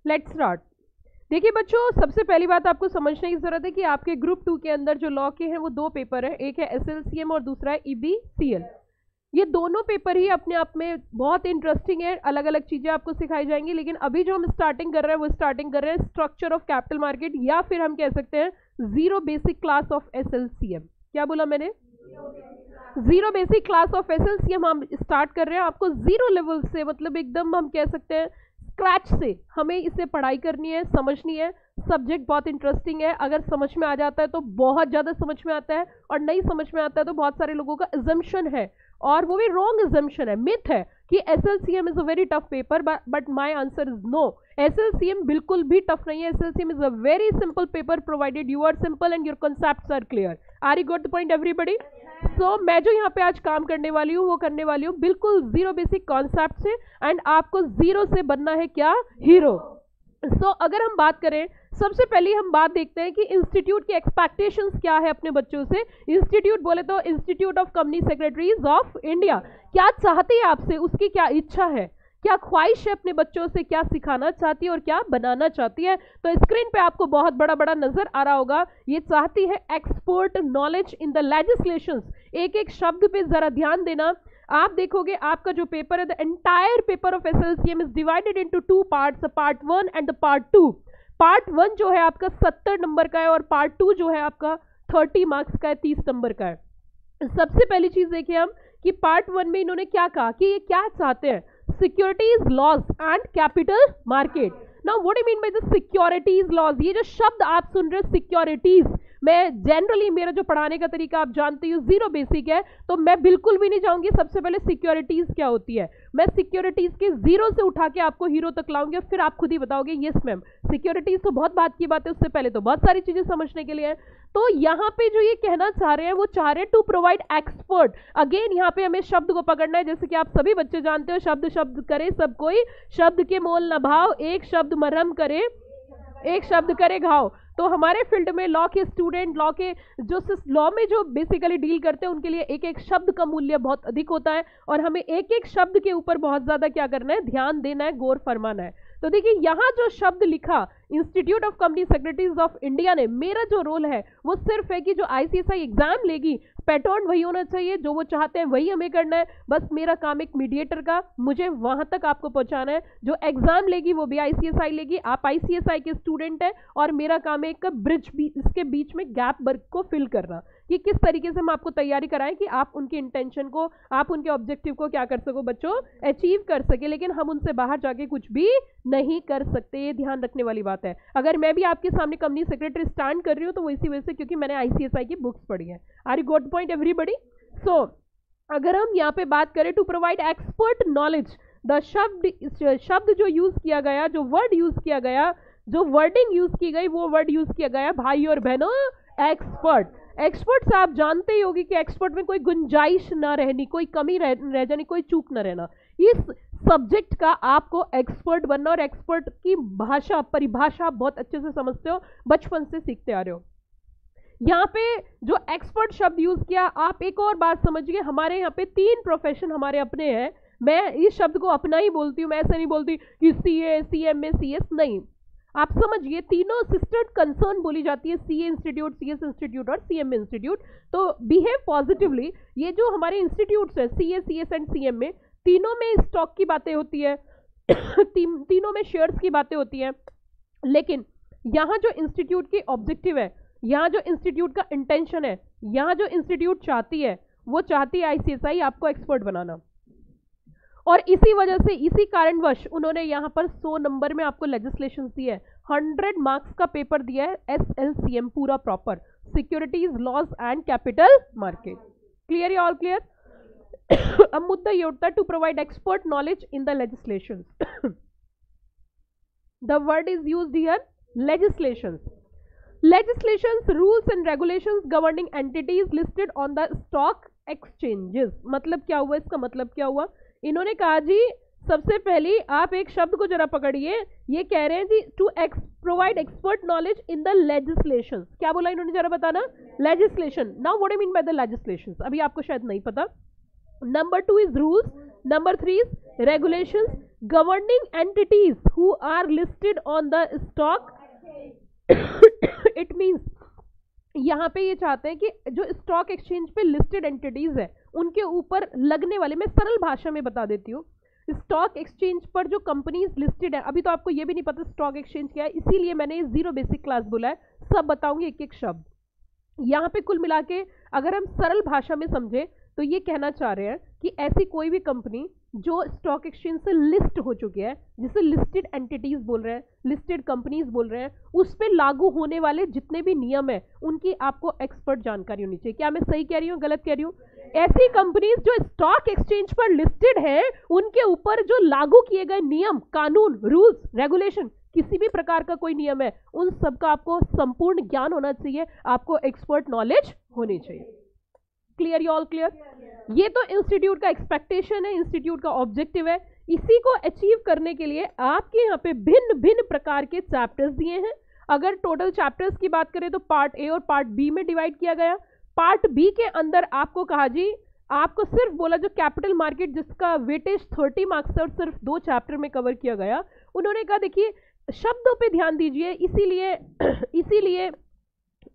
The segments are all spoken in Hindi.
Let's start. देखिए बच्चों, सबसे पहली बात आपको समझने की जरूरत है कि आपके ग्रुप 2 के अंदर जो लॉ के हैं वो 2 पेपर है, एक है SLCM और दूसरा है EBCL। ये दोनों पेपर ही अपने आप में बहुत इंटरेस्टिंग है, अलग अलग चीजें आपको सिखाई जाएंगी। लेकिन अभी जो हम स्टार्टिंग कर रहे हैं वो स्टार्टिंग कर रहे हैं स्ट्रक्चर ऑफ कैपिटल मार्केट, या फिर हम कह सकते हैं zero basic class of SLCM। क्या बोला मैंने? Zero basic class of SLCM हम स्टार्ट कर रहे हैं। आपको जीरो लेवल से, मतलब एकदम हम कह सकते हैं स्क्रैच से हमें इसे पढ़ाई करनी है, समझनी है। सब्जेक्ट बहुत इंटरेस्टिंग है, अगर समझ में आ जाता है तो बहुत ज़्यादा समझ में आता है, और नहीं समझ में आता है तो बहुत सारे लोगों का अजम्पशन है, और वो भी रॉन्ग अजम्पशन है, मिथ है कि SLCM is a very tough paper, but my answer is no. SLCM बिल्कुल भी टफ नहीं है। SLCM is a very simple paper provided you are simple and your concepts are clear. Are you got the point everybody? So मैं जो यहाँ पे आज काम करने वाली हूँ वो करने वाली हूँ बिल्कुल जीरो बेसिक कॉन्सेप्ट से, एंड आपको जीरो से बनना है क्या? हीरो। सो अगर हम बात करें, सबसे पहले हम बात देखते हैं कि इंस्टीट्यूट की एक्सपेक्टेशंस क्या है अपने बच्चों से। इंस्टीट्यूट बोले तो institute of company secretaries of India क्या चाहती है आपसे, उसकी क्या इच्छा है, क्या ख्वाहिश है अपने बच्चों से, क्या सिखाना चाहती है और क्या बनाना चाहती है। तो स्क्रीन पे आपको बहुत बड़ा बड़ा नजर आ रहा होगा, ये चाहती है expert knowledge in the legislations. एक एक शब्द पे जरा ध्यान देना। आप देखोगे आपका जो पेपर है, the entire paper of SLCM is divided into 2 parts, part 1 and the part 2। Part 1 जो है आपका 70 नंबर का है, और पार्ट 2 जो है आपका 30 मार्क्स का है, 30 नंबर का है। सबसे पहली चीज देखिए हम कि पार्ट 1 में इन्होंने क्या कहा कि ये क्या चाहते हैं, securities laws and capital market. Now what do mean by the securities laws? ये जो शब्द आप सुन रहे हो सिक्योरिटीज, मैं जनरली मेरा जो पढ़ाने का तरीका आप जानते हो जीरो बेसिक है, तो मैं बिल्कुल भी नहीं जाऊंगी सबसे पहले सिक्योरिटीज क्या होती है। मैं सिक्योरिटीज के जीरो से उठा के आपको हीरो तक लाऊंगी, और फिर आप खुद ही बताओगे यस मैम सिक्योरिटीज तो बहुत बात की बात है, उससे पहले तो बहुत सारी चीजें समझने के लिए है। तो यहाँ पे जो ये कहना चाह रहे हैं वो चाह रहे हैं टू प्रोवाइड एक्सपर्ट। अगेन यहाँ पे हमें शब्द को पकड़ना है, जैसे कि आप सभी बच्चे जानते हो, शब्द शब्द करे सब कोई, शब्द के मोल न भाव, एक शब्द मरहम करे, एक शब्द करे घाव। तो हमारे फील्ड में लॉ के स्टूडेंट, लॉ के जो लॉ में जो बेसिकली डील करते हैं उनके लिए एक एक शब्द का मूल्य बहुत अधिक होता है, और हमें एक एक शब्द के ऊपर बहुत ज्यादा क्या करना है, ध्यान देना है, गौर फरमाना है। तो देखिए यहाँ जो शब्द लिखा institute of company secretaries of India ने, मेरा जो रोल है वो सिर्फ है कि जो ICSI एग्जाम लेगी पैटर्न वही होना चाहिए, जो वो चाहते हैं वही हमें करना है। बस मेरा काम एक मीडिएटर का, मुझे वहां तक आपको पहुंचाना है। जो एग्जाम लेगी वो भी ICSI लेगी, आप ICSI के स्टूडेंट हैं, और मेरा काम है एक ब्रिज भी, इसके बीच में गैप वर्क को फिल करना, कि किस तरीके से हम आपको तैयारी कराएं कि आप उनके इंटेंशन को, आप उनके ऑब्जेक्टिव को क्या कर सको बच्चों, अचीव कर सके। लेकिन हम उनसे बाहर जाके कुछ भी नहीं कर सकते, ये ध्यान रखने वाली बात है। अगर मैं भी आपके सामने कंपनी सेक्रेटरी स्टैंड कर रही हूँ तो वो इसी वजह से क्योंकि मैंने ICSI की बुक्स पढ़ी है। Are you got point everybody? So अगर हम यहाँ पे बात करें to provide expert knowledge, the शब्द जो यूज किया गया, जो वर्ड यूज किया गया, जो वर्डिंग यूज की गई, वो वर्ड यूज किया गया भाई और बहनों एक्सपर्ट। एक्सपर्ट से आप जानते ही होगी कि एक्सपर्ट में कोई गुंजाइश ना रहनी, कोई कमी रह जानी, कोई चूक ना रहना। इस सब्जेक्ट का आपको एक्सपर्ट बनना, और एक्सपर्ट की भाषा, परिभाषा बहुत अच्छे से समझते हो, बचपन से सीखते आ रहे हो। यहाँ पे जो एक्सपर्ट शब्द यूज किया, आप एक और बात समझिए, हमारे यहाँ पे 3 प्रोफेशन हमारे अपने हैं। मैं इस शब्द को अपना ही बोलती हूँ, मैं ऐसा नहीं बोलती कि CA, CMA, CS, नहीं। आप समझिए तीनों सिस्टर कंसर्न बोली जाती है, CA इंस्टीट्यूट, CS इंस्टीट्यूट और CMA इंस्टीट्यूट। तो बिहेव पॉजिटिवली। ये जो हमारे इंस्टीट्यूट्स है CA, CS एंड CMA, तीनों में स्टॉक की बातें होती है तीनों में शेयर्स की बातें होती है। लेकिन यहाँ जो इंस्टीट्यूट की ऑब्जेक्टिव है, यहाँ जो इंस्टीट्यूट का इंटेंशन है, यहाँ जो इंस्टीट्यूट चाहती है, वो चाहती है ICSI आपको एक्सपर्ट बनाना। और इसी वजह से, इसी कारणवश उन्होंने यहाँ पर 100 नंबर में आपको लेजिस्लेशन दी है, 100 मार्क्स का पेपर दिया है SLCM पूरा proper, securities laws and capital market. Clear? या ऑल क्लियर? अब मुद्दा ये उठता है to provide expert knowledge in the legislation. The word is used here legislation. Legislations, rules and regulations governing entities listed on the stock exchanges। मतलब क्या हुआ, इसका मतलब क्या हुआ? इन्होंने कहा जी सबसे पहले आप एक शब्द को जरा पकड़िए, ये कह रहे हैं जी to provide expert knowledge in the legislation. क्या बोला इन्होंने, जरा बताना? Legislation. Now what I mean by the legislation, अभी आपको शायद नहीं पता। Number 2 is rules, number 3 is regulations, governing entities who are listed on the stock it means यहाँ पे ये चाहते हैं कि जो स्टॉक एक्सचेंज पे लिस्टेड एंटिटीज है उनके ऊपर लगने वाले, मैं सरल भाषा में बता देती हूँ, स्टॉक एक्सचेंज पर जो कंपनीज लिस्टेड है, अभी तो आपको ये भी नहीं पता स्टॉक एक्सचेंज क्या है, इसीलिए मैंने ये जीरो बेसिक क्लास बोला है, सब बताऊंगी एक एक शब्द। यहाँ पे कुल मिला के अगर हम सरल भाषा में समझे तो ये कहना चाह रहे हैं कि ऐसी कोई भी कंपनी जो स्टॉक एक्सचेंज से लिस्ट हो चुकी है, जिसे लिस्टेड एंटिटीज बोल रहे हैं, लिस्टेड कंपनीज बोल रहे हैं, उस पर लागू होने वाले जितने भी नियम है उनकी आपको एक्सपर्ट जानकारी होनी चाहिए। क्या मैं सही कह रही हूँ, गलत कह रही हूँ? ऐसी कंपनीज जो स्टॉक एक्सचेंज पर लिस्टेड है उनके ऊपर जो लागू किए गए नियम, कानून, रूल्स, रेगुलेशन, किसी भी प्रकार का कोई नियम है, उन सबका आपको संपूर्ण ज्ञान होना चाहिए, आपको एक्सपर्ट नॉलेज होनी चाहिए। Clear, you all clear? ये तो इंस्टीट्यूट का एक्सपेक्टेशन है, इंस्टीट्यूट का ऑब्जेक्टिव है। इसी को अचीव करने के लिए आपके यहाँ पे भिन्न भिन्न प्रकार के चैप्टर्स दिए हैं। अगर टोटल चैप्टर्स की बात करें तो पार्ट ए और पार्ट बी में डिवाइड किया गया। पार्ट बी के अंदर आपको कहा जी, आपको सिर्फ बोला जो कैपिटल मार्केट जिसका वेटेज 30 मार्क्स है और सिर्फ 2 चैप्टर में कवर किया गया। उन्होंने कहा देखिए शब्दों पे ध्यान दीजिए,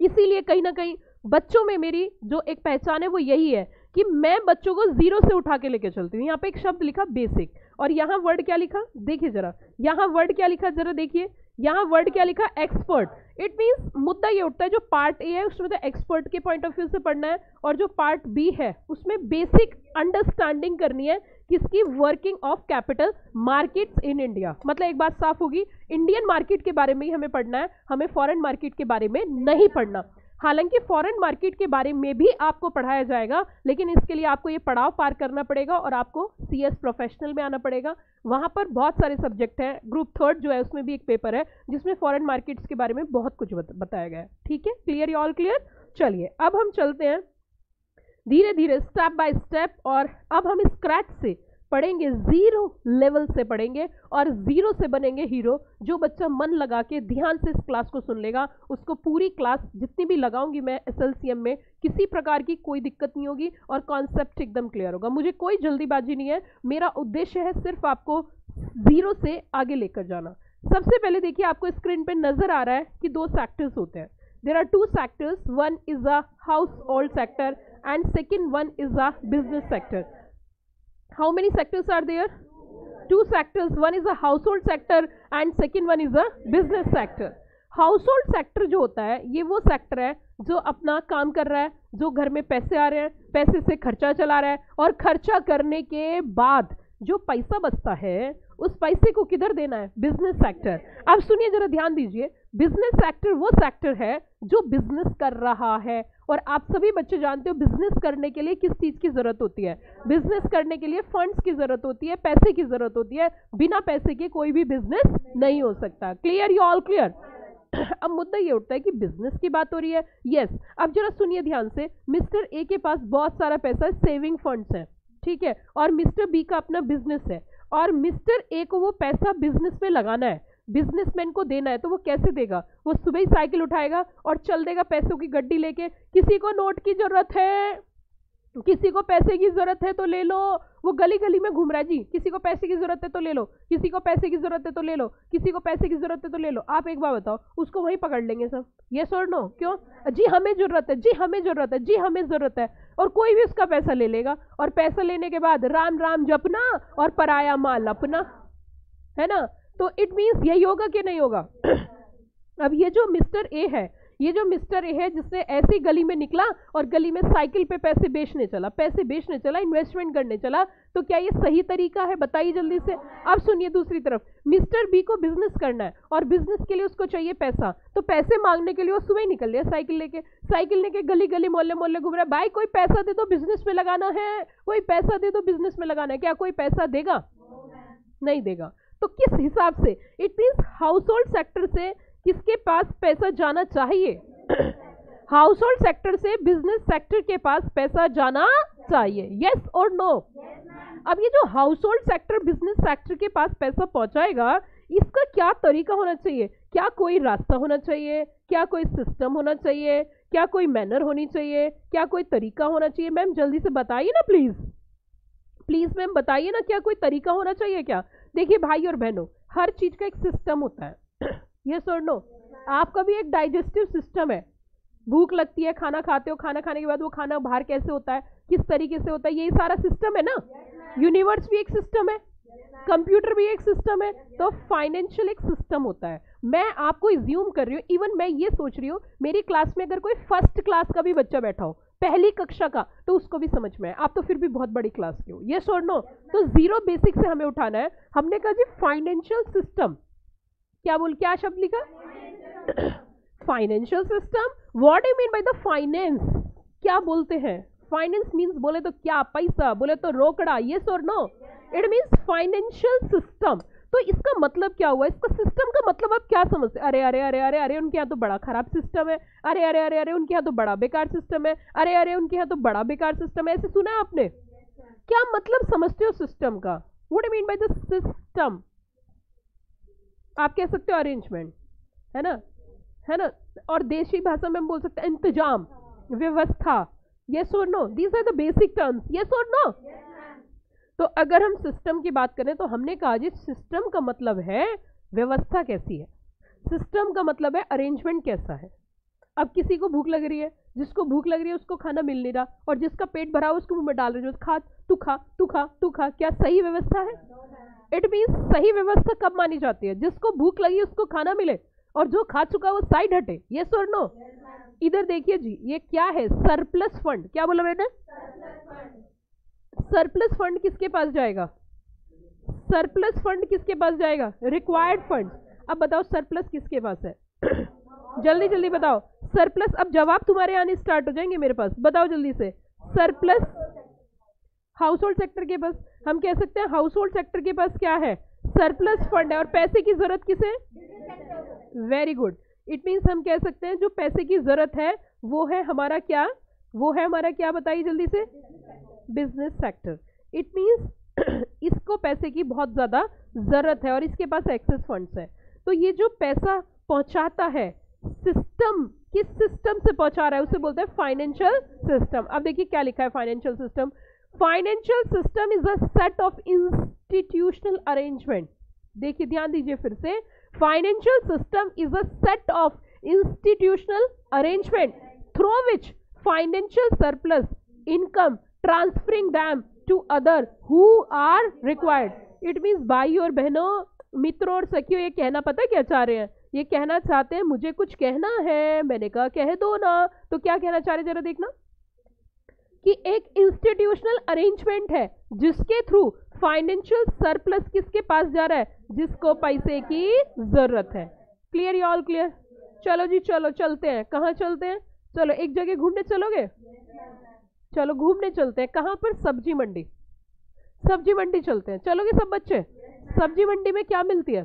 इसीलिए कहीं ना कहीं बच्चों में मेरी जो एक पहचान है वो यही है कि मैं बच्चों को जीरो से उठा के लेके चलती हूँ। यहाँ पे एक शब्द लिखा बेसिक, और यहाँ वर्ड क्या लिखा देखिए जरा, यहाँ वर्ड क्या लिखा जरा देखिए, यहाँ वर्ड क्या लिखा एक्सपर्ट। इट मीन्स मुद्दा ये उठता है जो पार्ट ए है उसमें तो एक्सपर्ट के पॉइंट ऑफ व्यू से पढ़ना है, और जो पार्ट बी है उसमें बेसिक अंडरस्टैंडिंग करनी है किसकी, working of capital markets in India. मतलब एक बात साफ होगी, इंडियन मार्केट के बारे में ही हमें पढ़ना है, हमें फॉरेन मार्केट के बारे में नहीं पढ़ना। हालांकि फॉरेन मार्केट के बारे में भी आपको पढ़ाया जाएगा, लेकिन इसके लिए आपको ये पड़ाव पार करना पड़ेगा और आपको सीएस प्रोफेशनल में आना पड़ेगा। वहां पर बहुत सारे सब्जेक्ट हैं। ग्रुप 3 जो है उसमें भी एक पेपर है जिसमें फॉरेन मार्केट्स के बारे में बहुत कुछ बताया गया है। ठीक है, क्लियर, ऑल क्लियर? चलिए अब हम चलते हैं धीरे धीरे स्टेप बाय स्टेप, और अब हम स्क्रैच से पढ़ेंगे, जीरो लेवल से पढ़ेंगे और जीरो से बनेंगे हीरो। जो बच्चा मन लगा के ध्यान से इस क्लास को सुन लेगा उसको पूरी क्लास जितनी भी लगाऊंगी मैं एसएलसीएम में किसी प्रकार की कोई दिक्कत नहीं होगी और कॉन्सेप्ट एकदम क्लियर होगा। मुझे कोई जल्दीबाजी नहीं है, मेरा उद्देश्य है सिर्फ आपको जीरो से आगे लेकर जाना। सबसे पहले देखिए आपको स्क्रीन पे नजर आ रहा है कि 2 सेक्टर्स होते हैं। There are 2 sectors, one is a household sector and second one is a business sector. How many sectors are there? 2 sectors. One is a household sector and second one is a business sector. Household sector जो होता है ये वो सेक्टर है जो अपना काम कर रहा है, जो घर में पैसे आ रहे हैं, पैसे से खर्चा चला रहा है, और खर्चा करने के बाद जो पैसा बचता है उस पैसे को किधर देना है, बिजनेस सेक्टर। अब सुनिए जरा ध्यान दीजिए, बिजनेस सेक्टर वो सेक्टर है जो बिजनेस कर रहा है, और आप सभी बच्चे जानते हो बिजनेस करने के लिए किस चीज की जरूरत होती है, बिजनेस करने के लिए फंड्स की जरूरत होती है, पैसे की जरूरत होती है। बिना पैसे के कोई भी बिजनेस नहीं हो सकता। Clear, you all clear? अब मुद्दा ये उठता है कि बिजनेस की बात हो रही है। यस, अब जरा सुनिए ध्यान से, मिस्टर ए के पास बहुत सारा पैसा सेविंग फंड्स है, ठीक है, और मिस्टर बी का अपना बिजनेस है, और मिस्टर ए को वो पैसा बिजनेस में लगाना है, बिजनेसमैन को देना है। तो वो कैसे देगा? वो सुबह ही साइकिल उठाएगा और चल देगा पैसों की गड्डी लेके। किसी को नोट की जरूरत है, किसी को पैसे की जरूरत है तो ले लो। वो गली गली में घूम रहा है जी, किसी को पैसे की जरूरत है तो ले लो, किसी को पैसे की जरूरत है तो ले लो, किसी को पैसे की जरूरत है तो ले लो। आप एक बार बताओ, उसको वहीं पकड़ लेंगे सब, यस और नो? क्यों? जी हमें जरूरत है, जी हमें जरूरत है, जी हमें जरूरत है, और कोई भी उसका पैसा ले लेगा। और पैसा लेने के बाद राम राम जपना और पराया माल अपना, है ना? तो इट मीन्स यही होगा कि नहीं होगा? अब ये जो मिस्टर ए है, ये जो मिस्टर ए है जिसने ऐसी गली में निकला और गली में साइकिल पे पैसे बेचने चला, इन्वेस्टमेंट करने चला, तो क्या ये सही तरीका है? बताइए जल्दी से। अब सुनिए दूसरी तरफ, मिस्टर बी को बिजनेस करना है और बिजनेस के लिए उसको चाहिए पैसा, तो पैसे मांगने के लिए वो सुबह ही निकल लिया साइकिल लेके गली गली मोहल्ले मोहल्ले घूम रहा है। भाई कोई पैसा दे दो, बिजनेस में लगाना है, कोई पैसा दे दो, बिजनेस में लगाना है। क्या कोई पैसा देगा? नहीं देगा। तो किस हिसाब से? It means house hold sector से किसके पास पैसा जाना चाहिए? हाउस होल्ड सेक्टर से बिजनेस सेक्टर के पास पैसा जाना चाहिए, यस और नो? अब ये जो house hold sector business sector के पास पैसा पहुंचाएगा, इसका क्या तरीका होना चाहिए? क्या कोई रास्ता होना चाहिए? क्या कोई सिस्टम होना चाहिए? क्या कोई मैनर होनी चाहिए? क्या कोई तरीका होना चाहिए? मैम जल्दी से बताइए ना प्लीज मैम बताइए ना, क्या कोई तरीका होना चाहिए? क्या देखिए भाई और बहनों, हर चीज का एक सिस्टम होता है। ये सुन लो, आपका भी एक डाइजेस्टिव सिस्टम है। भूख लगती है, खाना खाते हो, खाना खाने के बाद वो खाना बाहर कैसे होता है, किस तरीके से होता है, यही सारा सिस्टम है ना। यूनिवर्स भी एक सिस्टम है, कंप्यूटर भी एक सिस्टम है, तो फाइनेंशियल एक सिस्टम होता है। मैं आपको इज्यूम कर रही हूँ, इवन मैं ये सोच रही हूँ मेरी क्लास में अगर कोई फर्स्ट क्लास का भी बच्चा बैठा हो, पहली कक्षा का, तो उसको भी समझ में है। आप तो फिर भी बहुत बड़ी क्लास के हो, ये छोड़ नो। तो जीरो बेसिक से हमें उठाना है। हमने कहा जी फाइनेंशियल सिस्टम, क्या शब्द लिखा, financial system. What do mean by the finance, क्या बोलते हैं फाइनेंस मीन्स, बोले तो क्या, पैसा, बोले तो रोकड़ा, ये और no, it means financial system. तो इसका मतलब क्या हुआ, इसका सिस्टम का मतलब आप क्या समझते हैं, अरे अरे अरे अरे अरे उनके यहाँ तो बड़ा खराब सिस्टम है, अरे अरे अरे अरे उनके यहाँ तो बड़ा बेकार सिस्टम है, अरे अरे उनके यहाँ तो बड़ा बेकार सिस्टम है, ऐसे सुना है आपने? क्या मतलब समझते हो सिस्टम का? What I mean by the system? आप कह सकते हो अरेंजमेंट, है ना, है ना। और देशी भाषा में हम बोल सकते हैं इंतजाम, व्यवस्था। यस और no, these are the basic terms, yes और नो। तो अगर हम सिस्टम की बात करें तो हमने कहा जी सिस्टम का मतलब है व्यवस्था कैसी है, सिस्टम का मतलब है अरेंजमेंट कैसा है। अब किसी को भूख लग रही है, जिसको भूख लग रही है उसको खाना मिल नहीं रहा, और जिसका पेट भरा हो उसको मुंह में डाल रहे हो, खा तू खा तू खा तू खा, क्या सही व्यवस्था है? इट मीन्स सही व्यवस्था कब मानी जाती है? जिसको भूख लगी उसको खाना मिले, और जो खा चुका वो साइड हटे। यस और नो? इधर देखिए जी, ये क्या है, सरप्लस फंड। क्या बोला मैंने? सरप्लस फंड किसके पास जाएगा? सरप्लस फंड किसके पास जाएगा? Required fund. अब बताओ सरप्लस किसके पास है? जल्दी जल्दी बताओ सरप्लस। अब जवाब तुम्हारे आने स्टार्ट हो जाएंगे मेरे पास, बताओ जल्दी से। सरप्लस हाउस होल्ड सेक्टर के पास, हम कह सकते हैं हाउस होल्ड सेक्टर के पास क्या है? सरप्लस फंड है। और पैसे की जरूरत किसे? Very good. इट मीन्स हम कह सकते हैं जो पैसे की जरूरत है वो है हमारा क्या? वो है हमारा क्या, बताइए जल्दी से? Business sector. इट मीन्स इसको पैसे की बहुत ज्यादा जरूरत है और इसके पास एक्सेस फंड्स है। तो ये जो पैसा पहुंचाता है, सिस्टम किस सिस्टम से पहुंचा रहा है उसे बोलते हैं फाइनेंशियल सिस्टम। अब देखिए क्या लिखा है financial system. Financial system is a set of institutional arrangement. देखिए ध्यान दीजिए फिर से, financial system is a set of institutional arrangement through which financial surplus income transferring them to other who are required. It means भाई और बहनों, मित्रों और सखियों, ये कहना पता है क्या चाह रहे हैं? ये कहना चाहते हैं मुझे कुछ कहना है, मैंने कहा कह दो ना। तो क्या कहना चाह रहे जरा देखना, कि एक इंस्टीट्यूशनल अरेंजमेंट है जिसके थ्रू फाइनेंशियल सरप्लस किसके पास जा रहा है? जिसको पैसे की जरूरत है। क्लियर? ये ऑल क्लियर? चलो जी चलो चलते हैं। कहाँ चलते हैं? चलो एक जगह घूमने चलोगे? चलो घूमने चलते हैं। कहाँ पर? सब्जी मंडी। सब्जी मंडी चलते हैं, चलोगे सब बच्चे? सब्जी मंडी में क्या मिलती है?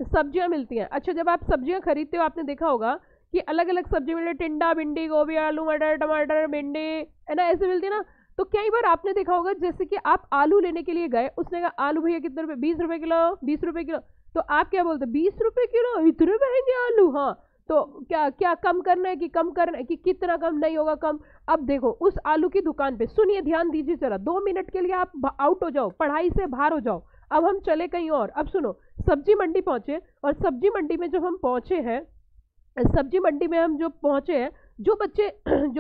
सब्जियां मिलती हैं। अच्छा, जब आप सब्जियां खरीदते हो आपने देखा होगा कि अलग अलग सब्जी मिलती है, टिंडा, भिंडी, गोभी, आलू, मटर, टमाटर, भिंडी, है ना, ऐसे मिलती है ना। तो कई बार आपने देखा होगा जैसे कि आप आलू लेने के लिए गए, उसने कहा आलू भैया कितने रुपए? 20 रुपए किलो, 20 रुपए किलो। तो आप क्या बोलते? 20 रुपए किलो, इतने महंगे आलू? हाँ, तो क्या क्या कम करना है कि कम करना है कि कितना कम? नहीं होगा कम। अब देखो उस आलू की दुकान पे, सुनिए ध्यान दीजिए जरा, 2 मिनट के लिए आप आउट हो जाओ, पढ़ाई से बाहर हो जाओ। अब हम चले कहीं और। अब सुनो, सब्जी मंडी पहुंचे, और सब्जी मंडी में जब हम पहुंचे हैं, सब्जी मंडी में हम जो पहुंचे हैं, जो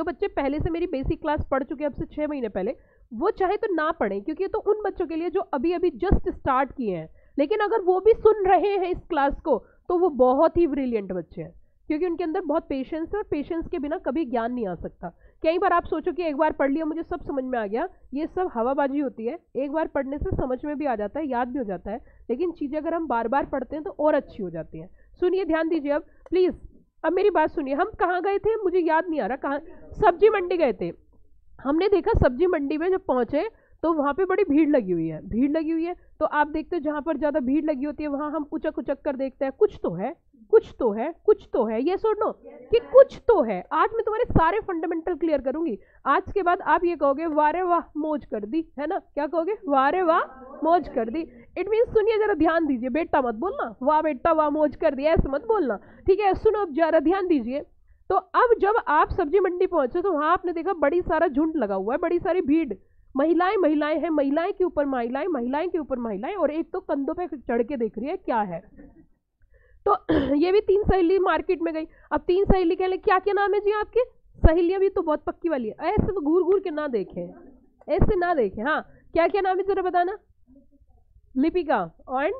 बच्चे पहले से मेरी बेसिक क्लास पढ़ चुके हैं अब से 6 महीने पहले, वो चाहे तो ना पढ़ें, क्योंकि ये तो उन बच्चों के लिए जो अभी अभी जस्ट स्टार्ट किए हैं। लेकिन अगर वो भी सुन रहे हैं इस क्लास को तो वो बहुत ही ब्रिलियंट बच्चे हैं, क्योंकि उनके अंदर बहुत पेशेंस है, और पेशेंस के बिना कभी ज्ञान नहीं आ सकता। कई बार आप सोचो कि एक बार पढ़ लिया, मुझे सब समझ में आ गया, ये सब हवाबाजी होती है। एक बार पढ़ने से समझ में भी आ जाता है, याद भी हो जाता है, लेकिन चीज़ें अगर हम बार बार पढ़ते हैं तो और अच्छी हो जाती हैं। सुनिए ध्यान दीजिए अब प्लीज़, अब मेरी बात सुनिए। हम कहाँ गए थे? मुझे याद नहीं आ रहा कहाँ। सब्जी मंडी गए थे। हमने देखा सब्जी मंडी में जब पहुंचे तो वहाँ पे बड़ी भीड़ लगी हुई है, भीड़ लगी हुई है। तो आप देखते हो जहाँ पर ज़्यादा भीड़ लगी होती है वहाँ हम उचक उचक कर देखते हैं, कुछ तो है, कुछ तो है, कुछ तो है। ये सुनो कि कुछ तो है। आज मैं तुम्हारे सारे फंडामेंटल क्लियर करूंगी। आज के बाद आप ये कहोगे वारे वाह मौज कर दी, है ना? क्या कहोगे? वारे वाह मौज कर दी। इट मीन, सुनिए जरा ध्यान दीजिए, बेटा मत बोलना वाह बेटा वाह मौज कर दी, ऐसे मत बोलना, ठीक है? सुनो अब जरा ध्यान दीजिए। तो अब जब आप सब्जी मंडी पहुंचे तो वहां आपने देखा बड़ी सारा झुंड लगा हुआ है, बड़ी सारी भीड़। महिलाएं महिलाएं हैं, महिलाएं के ऊपर महिलाएं, महिलाएं के ऊपर महिलाएं, और एक तो कंधों पे चढ़ के देख रही है क्या है। तो ये भी 3 सहेली मार्केट में गई। अब 3 सहेली कह ले क्या क्या नाम है जी आपके? सहेलियां भी तो बहुत पक्की वाली है, ऐसे तो घूर घूर के ना देखें, ऐसे ना देखें। हाँ, क्या क्या नाम है जरा बताना। Lipika and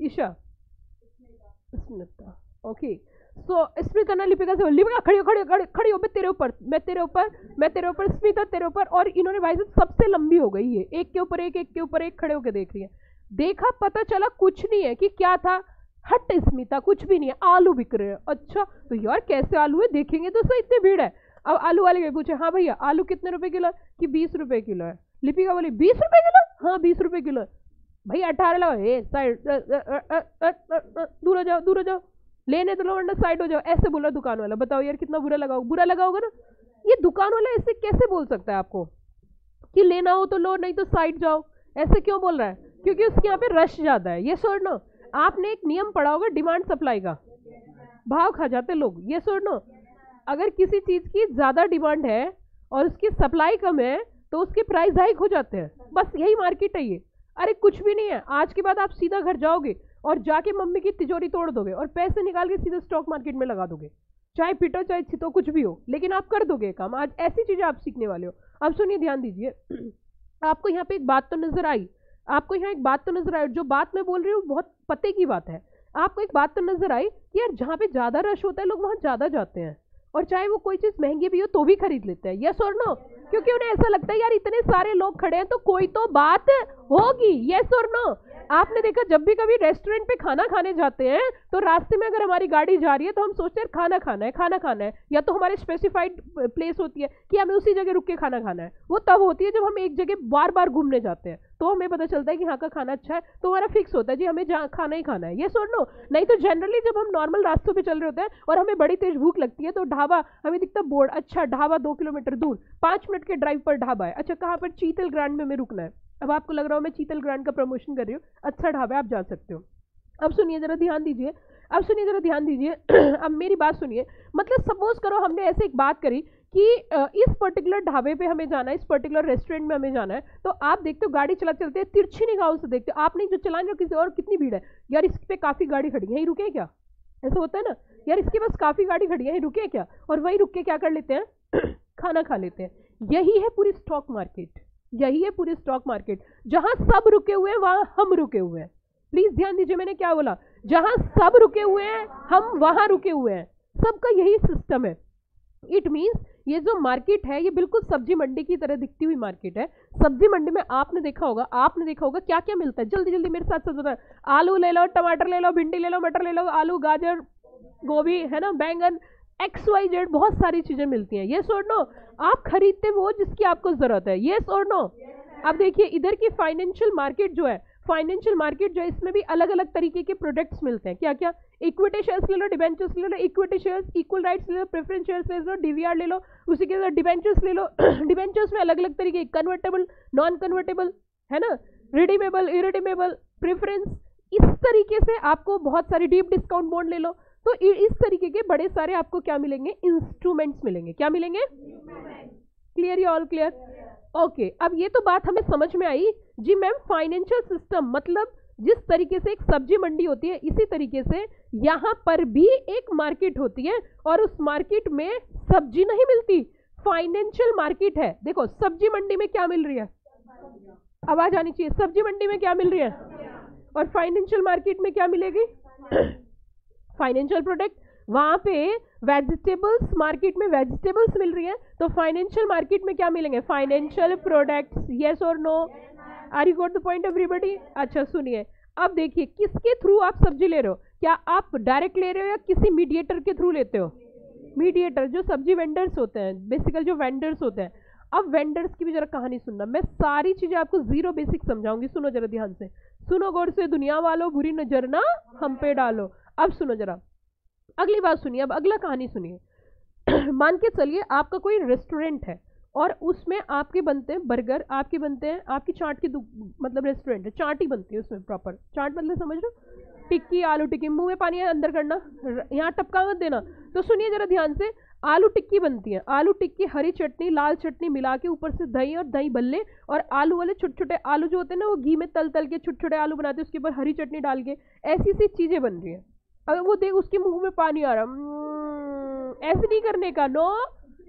Isha, Smita, okay. So Smita ना लिपिका से, लिपिका खड़ी हो, खड़ी हो, खड़ी हो, मैं तेरे ऊपर, मैं तेरे ऊपर, मैं तेरे ऊपर, स्मिता तेरे ऊपर। और इन्होंने भाई साहब सबसे लंबी हो गई है, एक के ऊपर एक, एक के ऊपर एक खड़े होकर देख रही है। देखा, पता चला कुछ नहीं है कि क्या था। हट स्मिता, कुछ भी नहीं है, आलू बिक रहे हैं। अच्छा, तो यार कैसे आलू है, देखेंगे तो सही, इतनी भीड़ है। अब आलू वाले के पूछे, हाँ भैया आलू कितने रुपए किलो है? कि 20 रुपए किलो है। लिपिका बोली 20 रुपए किलो? हाँ 20 रुपए किलो है। भाई 18 लगाओ, ए साइड, दूर हो जाओ, दूर हो जाओ, लेने तो लो वरना साइड हो जाओ, ऐसे बोला दुकान वाला। बताओ यार कितना बुरा लगाओ, बुरा लगाओगे ना। ये दुकान वाला ऐसे कैसे बोल सकता है आपको कि लेना हो तो लो, नहीं तो साइड जाओ? ऐसे क्यों बोल रहा है? क्योंकि उसके यहाँ पे रश ज्यादा है। ये सोच लो, आपने एक नियम पढ़ा होगा डिमांड सप्लाई का, भाव खा जाते लोग। ये सोच लो, अगर किसी चीज की ज्यादा डिमांड है और उसकी सप्लाई कम है तो उसके प्राइस हाइक हो जाते हैं। बस यही मार्केट है ये। अरे कुछ भी नहीं है, आज के बाद आप सीधा घर जाओगे और जाके मम्मी की तिजोरी तोड़ दोगे और पैसे निकाल के सीधे स्टॉक मार्केट में लगा दोगे, चाहे पिटो चाहे छितो कुछ भी हो, लेकिन आप कर दोगे काम। आज ऐसी चीजें आप सीखने वाले हो। अब सुनिए, ध्यान दीजिए। आपको यहाँ पे एक बात तो नजर आई, आपको यहाँ एक बात तो नजर आई, जो बात मैं बोल रही हूँ बहुत पते की बात है। आपको एक बात तो नजर आई कि यार जहाँ पे ज्यादा रश होता है लोग वहां ज्यादा जाते हैं, और चाहे वो कोई चीज महंगी भी हो तो भी खरीद लेते हैं। यस और नो? क्योंकि उन्हें ऐसा लगता है यार इतने सारे लोग खड़े हैं तो कोई तो बात होगी। यस और नो? आपने देखा जब भी कभी रेस्टोरेंट पे खाना खाने जाते हैं तो रास्ते में अगर हमारी गाड़ी जा रही है तो हम सोचते हैं खाना खाना है, खाना खाना है, या तो हमारे स्पेसिफाइड प्लेस होती है कि हमें उसी जगह रुक के खाना खाना है। वो तब होती है जब हम एक जगह बार बार घूमने जाते हैं तो हमें पता चलता है कि यहाँ का खाना अच्छा है, तो हमारा फिक्स होता है जी हमें जहाँ खाना ही खाना है। ये सुन लो, नहीं तो जनरली जब हम नॉर्मल रास्तों पे चल रहे होते हैं और हमें बड़ी तेज भूख लगती है तो ढाबा हमें दिखता बोर्ड, अच्छा ढाबा 2 किलोमीटर दूर 5 मिनट के ड्राइव पर ढाबा है, अच्छा कहाँ पर? चीतल ग्रांड में हमें रुकना है। अब आपको लग रहा हो मैं चीतल ग्रांड का प्रमोशन कर रही हूँ, अच्छा ढाबा है, आप जा सकते हो। अब सुनिए जरा ध्यान दीजिए, अब सुनिए जरा ध्यान दीजिए। अब मेरी बात सुनिए, मतलब सपोज करो हमने ऐसे एक बात करी कि इस पर्टिकुलर ढाबे पे हमें जाना है, इस पर्टिकुलर रेस्टोरेंट में हमें जाना है, तो आप देखते हो गाड़ी चलते तिरछी निगाहों से देखते हो, आप नहीं जो चलाने किसी और, कितनी भीड़ है यार, इस पे काफी गाड़ी खड़ी है, यहीं रुके क्या? ऐसा होता है ना यार, इसके पास काफी गाड़ी खड़ी है, यहीं रुके क्या? और वहीं रुक के क्या कर लेते हैं? खाना खा लेते हैं। यही है पूरी स्टॉक मार्केट, यही है पूरी स्टॉक मार्केट। जहां सब रुके हुए हैं वहां हम रुके हुए हैं। प्लीज ध्यान दीजिए मैंने क्या बोला, जहां सब रुके हुए हैं हम वहां रुके हुए हैं। सबका यही सिस्टम है। इट मीन्स ये जो मार्केट है ये बिल्कुल सब्जी मंडी की तरह दिखती हुई मार्केट है। सब्जी मंडी में आपने देखा होगा क्या क्या मिलता है, जल्दी जल्दी मेरे साथ साथ बताओ। आलू ले लो, टमाटर ले लो, भिंडी ले लो, मटर ले लो, आलू गाजर गोभी है ना, बैंगन, XYZ बहुत सारी चीजें मिलती हैं। यस और नो? आप खरीदते वो जिसकी आपको जरूरत है। यस और नो? अब देखिए इधर की फाइनेंशियल मार्केट जो है, फाइनेंशियल मार्केट जो है इसमें भी अलग अलग तरीके के प्रोडक्ट्स मिलते हैं। क्या क्या? इक्विटी शेयर्स ले लो, डिबेंचर्स ले लो, इक्विटी शेयर्स, इक्वल राइट्स ले लो, प्रेफरेंस शेयर्स ले लो, DVR ले लो, उसी के साथ डिबेंचर्स ले लो। डिबेंचर्स में अलग अलग तरीके, कन्वर्टेबल, नॉन कन्वर्टेबल, है ना, रिडीमेबल, इरिडीमेबल, प्रेफरेंस, इस तरीके से आपको बहुत सारी, डीप डिस्काउंट बॉन्ड ले लो। तो इस तरीके के बड़े सारे आपको क्या मिलेंगे? इंस्ट्रूमेंट्स मिलेंगे। क्या मिलेंगे? क्लियर? या ऑल क्लियर? ओके, अब ये तो बात हमें समझ में आई जी मैम। फाइनेंशियल सिस्टम मतलब जिस तरीके से एक सब्जी मंडी होती है इसी तरीके से यहां पर भी एक मार्केट होती है, और उस मार्केट में सब्जी नहीं मिलती, फाइनेंशियल मार्केट है। देखो सब्जी मंडी में क्या मिल रही है, आवाज आनी चाहिए, सब्जी मंडी में क्या मिल रही है, और फाइनेंशियल मार्केट में क्या मिलेगी? Financial product. वहां पे वेजिटेबल्स, मार्केट में वेजिटेबल्स मिल रही है, तो फाइनेंशियल मार्केट में क्या मिलेंगे? Financial products. यस और no? Are you got the point everybody? अच्छा सुनिए, अब देखिए किसके थ्रू आप सब्जी ले रहे हो, क्या आप डायरेक्ट ले रहे हो या किसी मीडिएटर के थ्रू लेते हो? मीडिएटर, जो सब्जी वेंडर्स होते हैं, बेसिकल जो वेंडर्स होते हैं। अब वेंडर्स की भी जरा कहानी सुनना, मैं सारी चीजें आपको जीरो बेसिक समझाऊंगी, सुनो जरा ध्यान से, सुनो गौर से, दुनिया वालों बुरी नजर ना हम पे डालो। अब सुनो जरा अगली बात सुनिए, अब अगला कहानी सुनिए। मान के चलिए आपका कोई रेस्टोरेंट है और उसमें आपके बनते हैं बर्गर, आपके बनते हैं, आपकी चाट की मतलब रेस्टोरेंट है, चाट ही बनती है उसमें, प्रॉपर चाट मतलब समझ लो, टिक्की, आलू टिक्की, मुंह में पानी अंदर करना, यहाँ टपका मत देना। तो सुनिए जरा ध्यान से, आलू टिक्की बनती है, आलू टिक्की हरी चटनी लाल चटनी मिला के ऊपर से दही और दही बल्ले और आलू वाले छोटे छोटे आलू जो होते हैं ना वो घी में तल तल के छोटे छोटे आलू बनाते हैं, उसके ऊपर हरी चटनी डाल के ऐसी सी चीजें बन रही है। अगर वो देख उसके मुंह में पानी आ रहा, ऐसे नहीं करने का, नो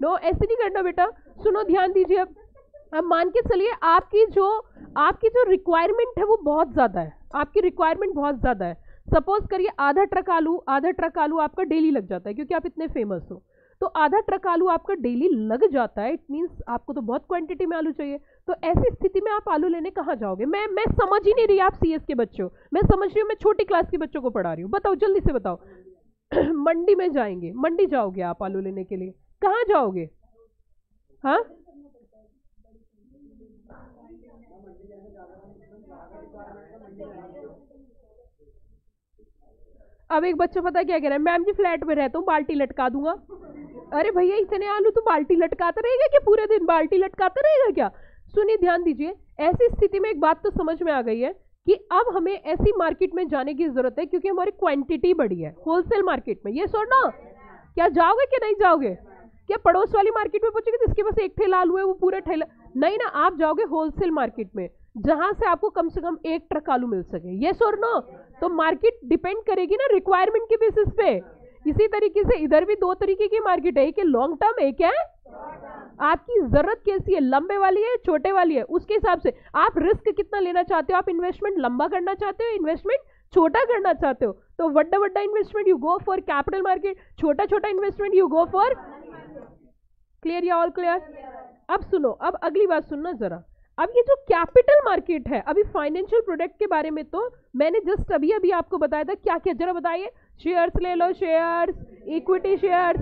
नो ऐसे नहीं करना बेटा। सुनो ध्यान दीजिए। अब मान के चलिए आपकी जो रिक्वायरमेंट है वो बहुत ज्यादा है, आपकी रिक्वायरमेंट बहुत ज्यादा है। सपोज करिए आधा ट्रक आलू आपका डेली लग जाता है क्योंकि आप इतने फेमस हो, तो आधा ट्रक आलू आपका डेली लग जाता है, इट मीन्स आपको तो बहुत क्वांटिटी में आलू चाहिए। तो ऐसी स्थिति में आप आलू लेने कहाँ जाओगे? मैं समझ ही नहीं रही, आप सीएस के बच्चे हो, मैं समझ रही हूँ, मैं छोटी क्लास के बच्चों को पढ़ा रही हूँ। बताओ जल्दी से बताओ। मंडी में जाएंगे, मंडी जाओगे आप आलू लेने के लिए, कहाँ जाओगे? हाँ अब एक बच्चा पता क्या कह रहा है, मैम जी फ्लैट में रहता हूँ बाल्टी लटका दूंगा। अरे भैया इतने आलू तो बाल्टी लटकाता रहेगा क्या? पूरे दिन बाल्टी लटकाता रहेगा क्या? सुनिए ध्यान दीजिए। ऐसी स्थिति में एक बात तो समझ में आ गई है कि अब हमें ऐसी मार्केट में जाने की जरूरत है क्योंकि हमारी क्वांटिटी बढ़ी है होलसेल मार्केट में। ये सुनो, क्या जाओगे कि नहीं जाओगे? क्या पड़ोस वाली मार्केट में पहुंचोगे जिसके पास एक ठेला आलू है वो पूरा ठेला? नहीं ना, आप जाओगे होलसेल मार्केट में जहां से आपको कम से कम एक ट्रक आलू मिल सके। ये और नो? तो मार्केट डिपेंड करेगी ना रिक्वायरमेंट के बेसिस पे। इसी तरीके से इधर भी दो तरीके की मार्केट है, एक है लॉन्ग टर्म, एक है आपकी जरूरत कैसी है, लंबे वाली है छोटे वाली है, उसके हिसाब से आप रिस्क कितना लेना चाहते हो। आप इन्वेस्टमेंट लंबा करना चाहते हो, इन्वेस्टमेंट छोटा करना चाहते हो, तो वड्डा वड्डा investment you go for capital market, छोटा छोटा investment you go for. Clear या ऑल क्लियर? अब सुनो, अब अगली बात सुनना जरा। अब ये जो कैपिटल मार्केट है, अभी फाइनेंशियल प्रोडक्ट के बारे में तो मैंने जस्ट अभी अभी आपको बताया था। क्या क्या जरा बताइए। शेयर्स ले लो, shares, equity shares,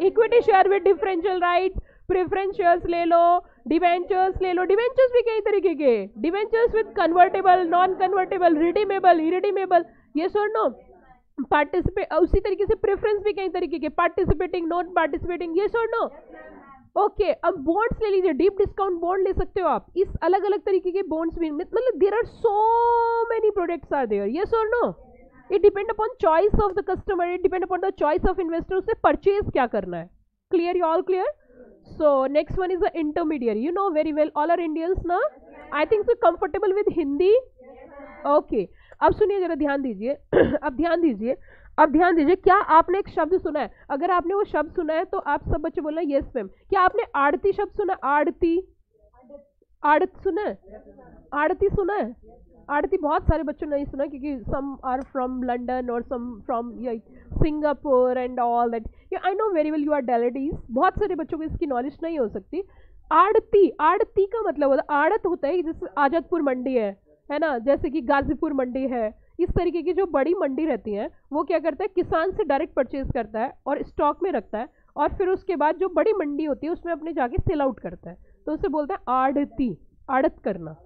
equity share with differential rights, preference shares ले लो, डिवेंचर्स ले लो। डिवेंचर्स भी कई तरीके के, debentures with convertible, non convertible, redeemable, irredeemable, ये सुनो। पार्टिसिपेट, उसी तरीके से प्रेफरेंस भी कई तरीके के, पार्टिसिपेटिंग, नॉन पार्टिसिपेटिंग, ये सुनो। ओके अब बॉन्ड्स ले लीजिए, डीप डिस्काउंट बॉन्ड ले सकते हो आप। इस अलग अलग तरीके के बॉन्ड्स भी, मतलब there are so many products are there. Yes और no? It depend upon choice of the customer, it depend upon the choice of investor, उससे परचेज क्या करना है। Clear? You all clear? So next one is the intermediate. You know very well, all are Indians ना? I think so comfortable with Hindi. Okay अब सुनिए जरा, ध्यान दीजिए। अब ध्यान दीजिए, अब ध्यान दीजिए। क्या आपने एक शब्द सुना है? अगर आपने वो शब्द सुना है तो आप सब बच्चे बोलना यस मैम। क्या आपने आड़ती शब्द सुना? आड़ती, आड़त सुना है? आड़ती सुना है? आड़ती बहुत सारे बच्चों ने नहीं सुना क्योंकि सम आर फ्रॉम लंदन और some from Singapore and all that. I know very well you are delegates, बहुत सारे बच्चों को इसकी नॉलेज नहीं हो सकती। आड़ती, आड़ती का मतलब होता है, आड़त होता है जैसे आजादपुर मंडी है ना, जैसे कि गाजीपुर मंडी है, इस तरीके की जो बड़ी मंडी रहती है वो क्या करता है, किसान से डायरेक्ट परचेज करता है और स्टॉक में रखता है और फिर उसके बाद जो बड़ी मंडी होती है उसमें अपने जाके सेल आउट करता है, तो उसे बोलते हैं आड़ती, आड़त करना,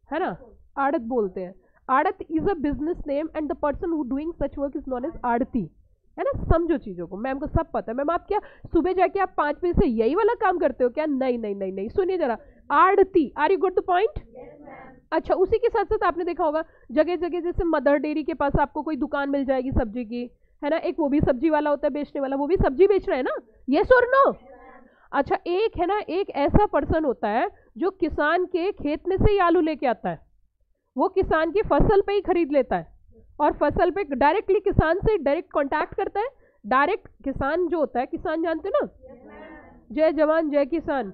है ना, आड़त बोलते हैं। आड़त is a business name and the person who doing such work is known as आड़ती, है ना। समझो चीजों को, मैम को सब पता है। मैम आप क्या सुबह जाके आप 5 बजे से यही वाला काम करते हो क्या? नहीं नहीं नहीं नहीं, सुनिए जरा, आड़ती, are you got the point? अच्छा उसी के साथ साथ आपने देखा होगा जगह जगह जैसे मदर डेयरी के पास आपको कोई दुकान मिल जाएगी सब्जी की, है ना, एक वो भी सब्जी वाला होता है बेचने वाला, वो भी सब्जी बेच रहा है ना, यस और नो? अच्छा एक है ना, एक ऐसा पर्सन होता है जो किसान के खेत में से ही आलू लेके आता है, वो किसान की फसल पे ही खरीद लेता है और फसल पे डायरेक्टली किसान से डायरेक्ट कांटेक्ट करता है। डायरेक्ट किसान जो होता है, किसान जानते हो ना, जय जवान जय किसान,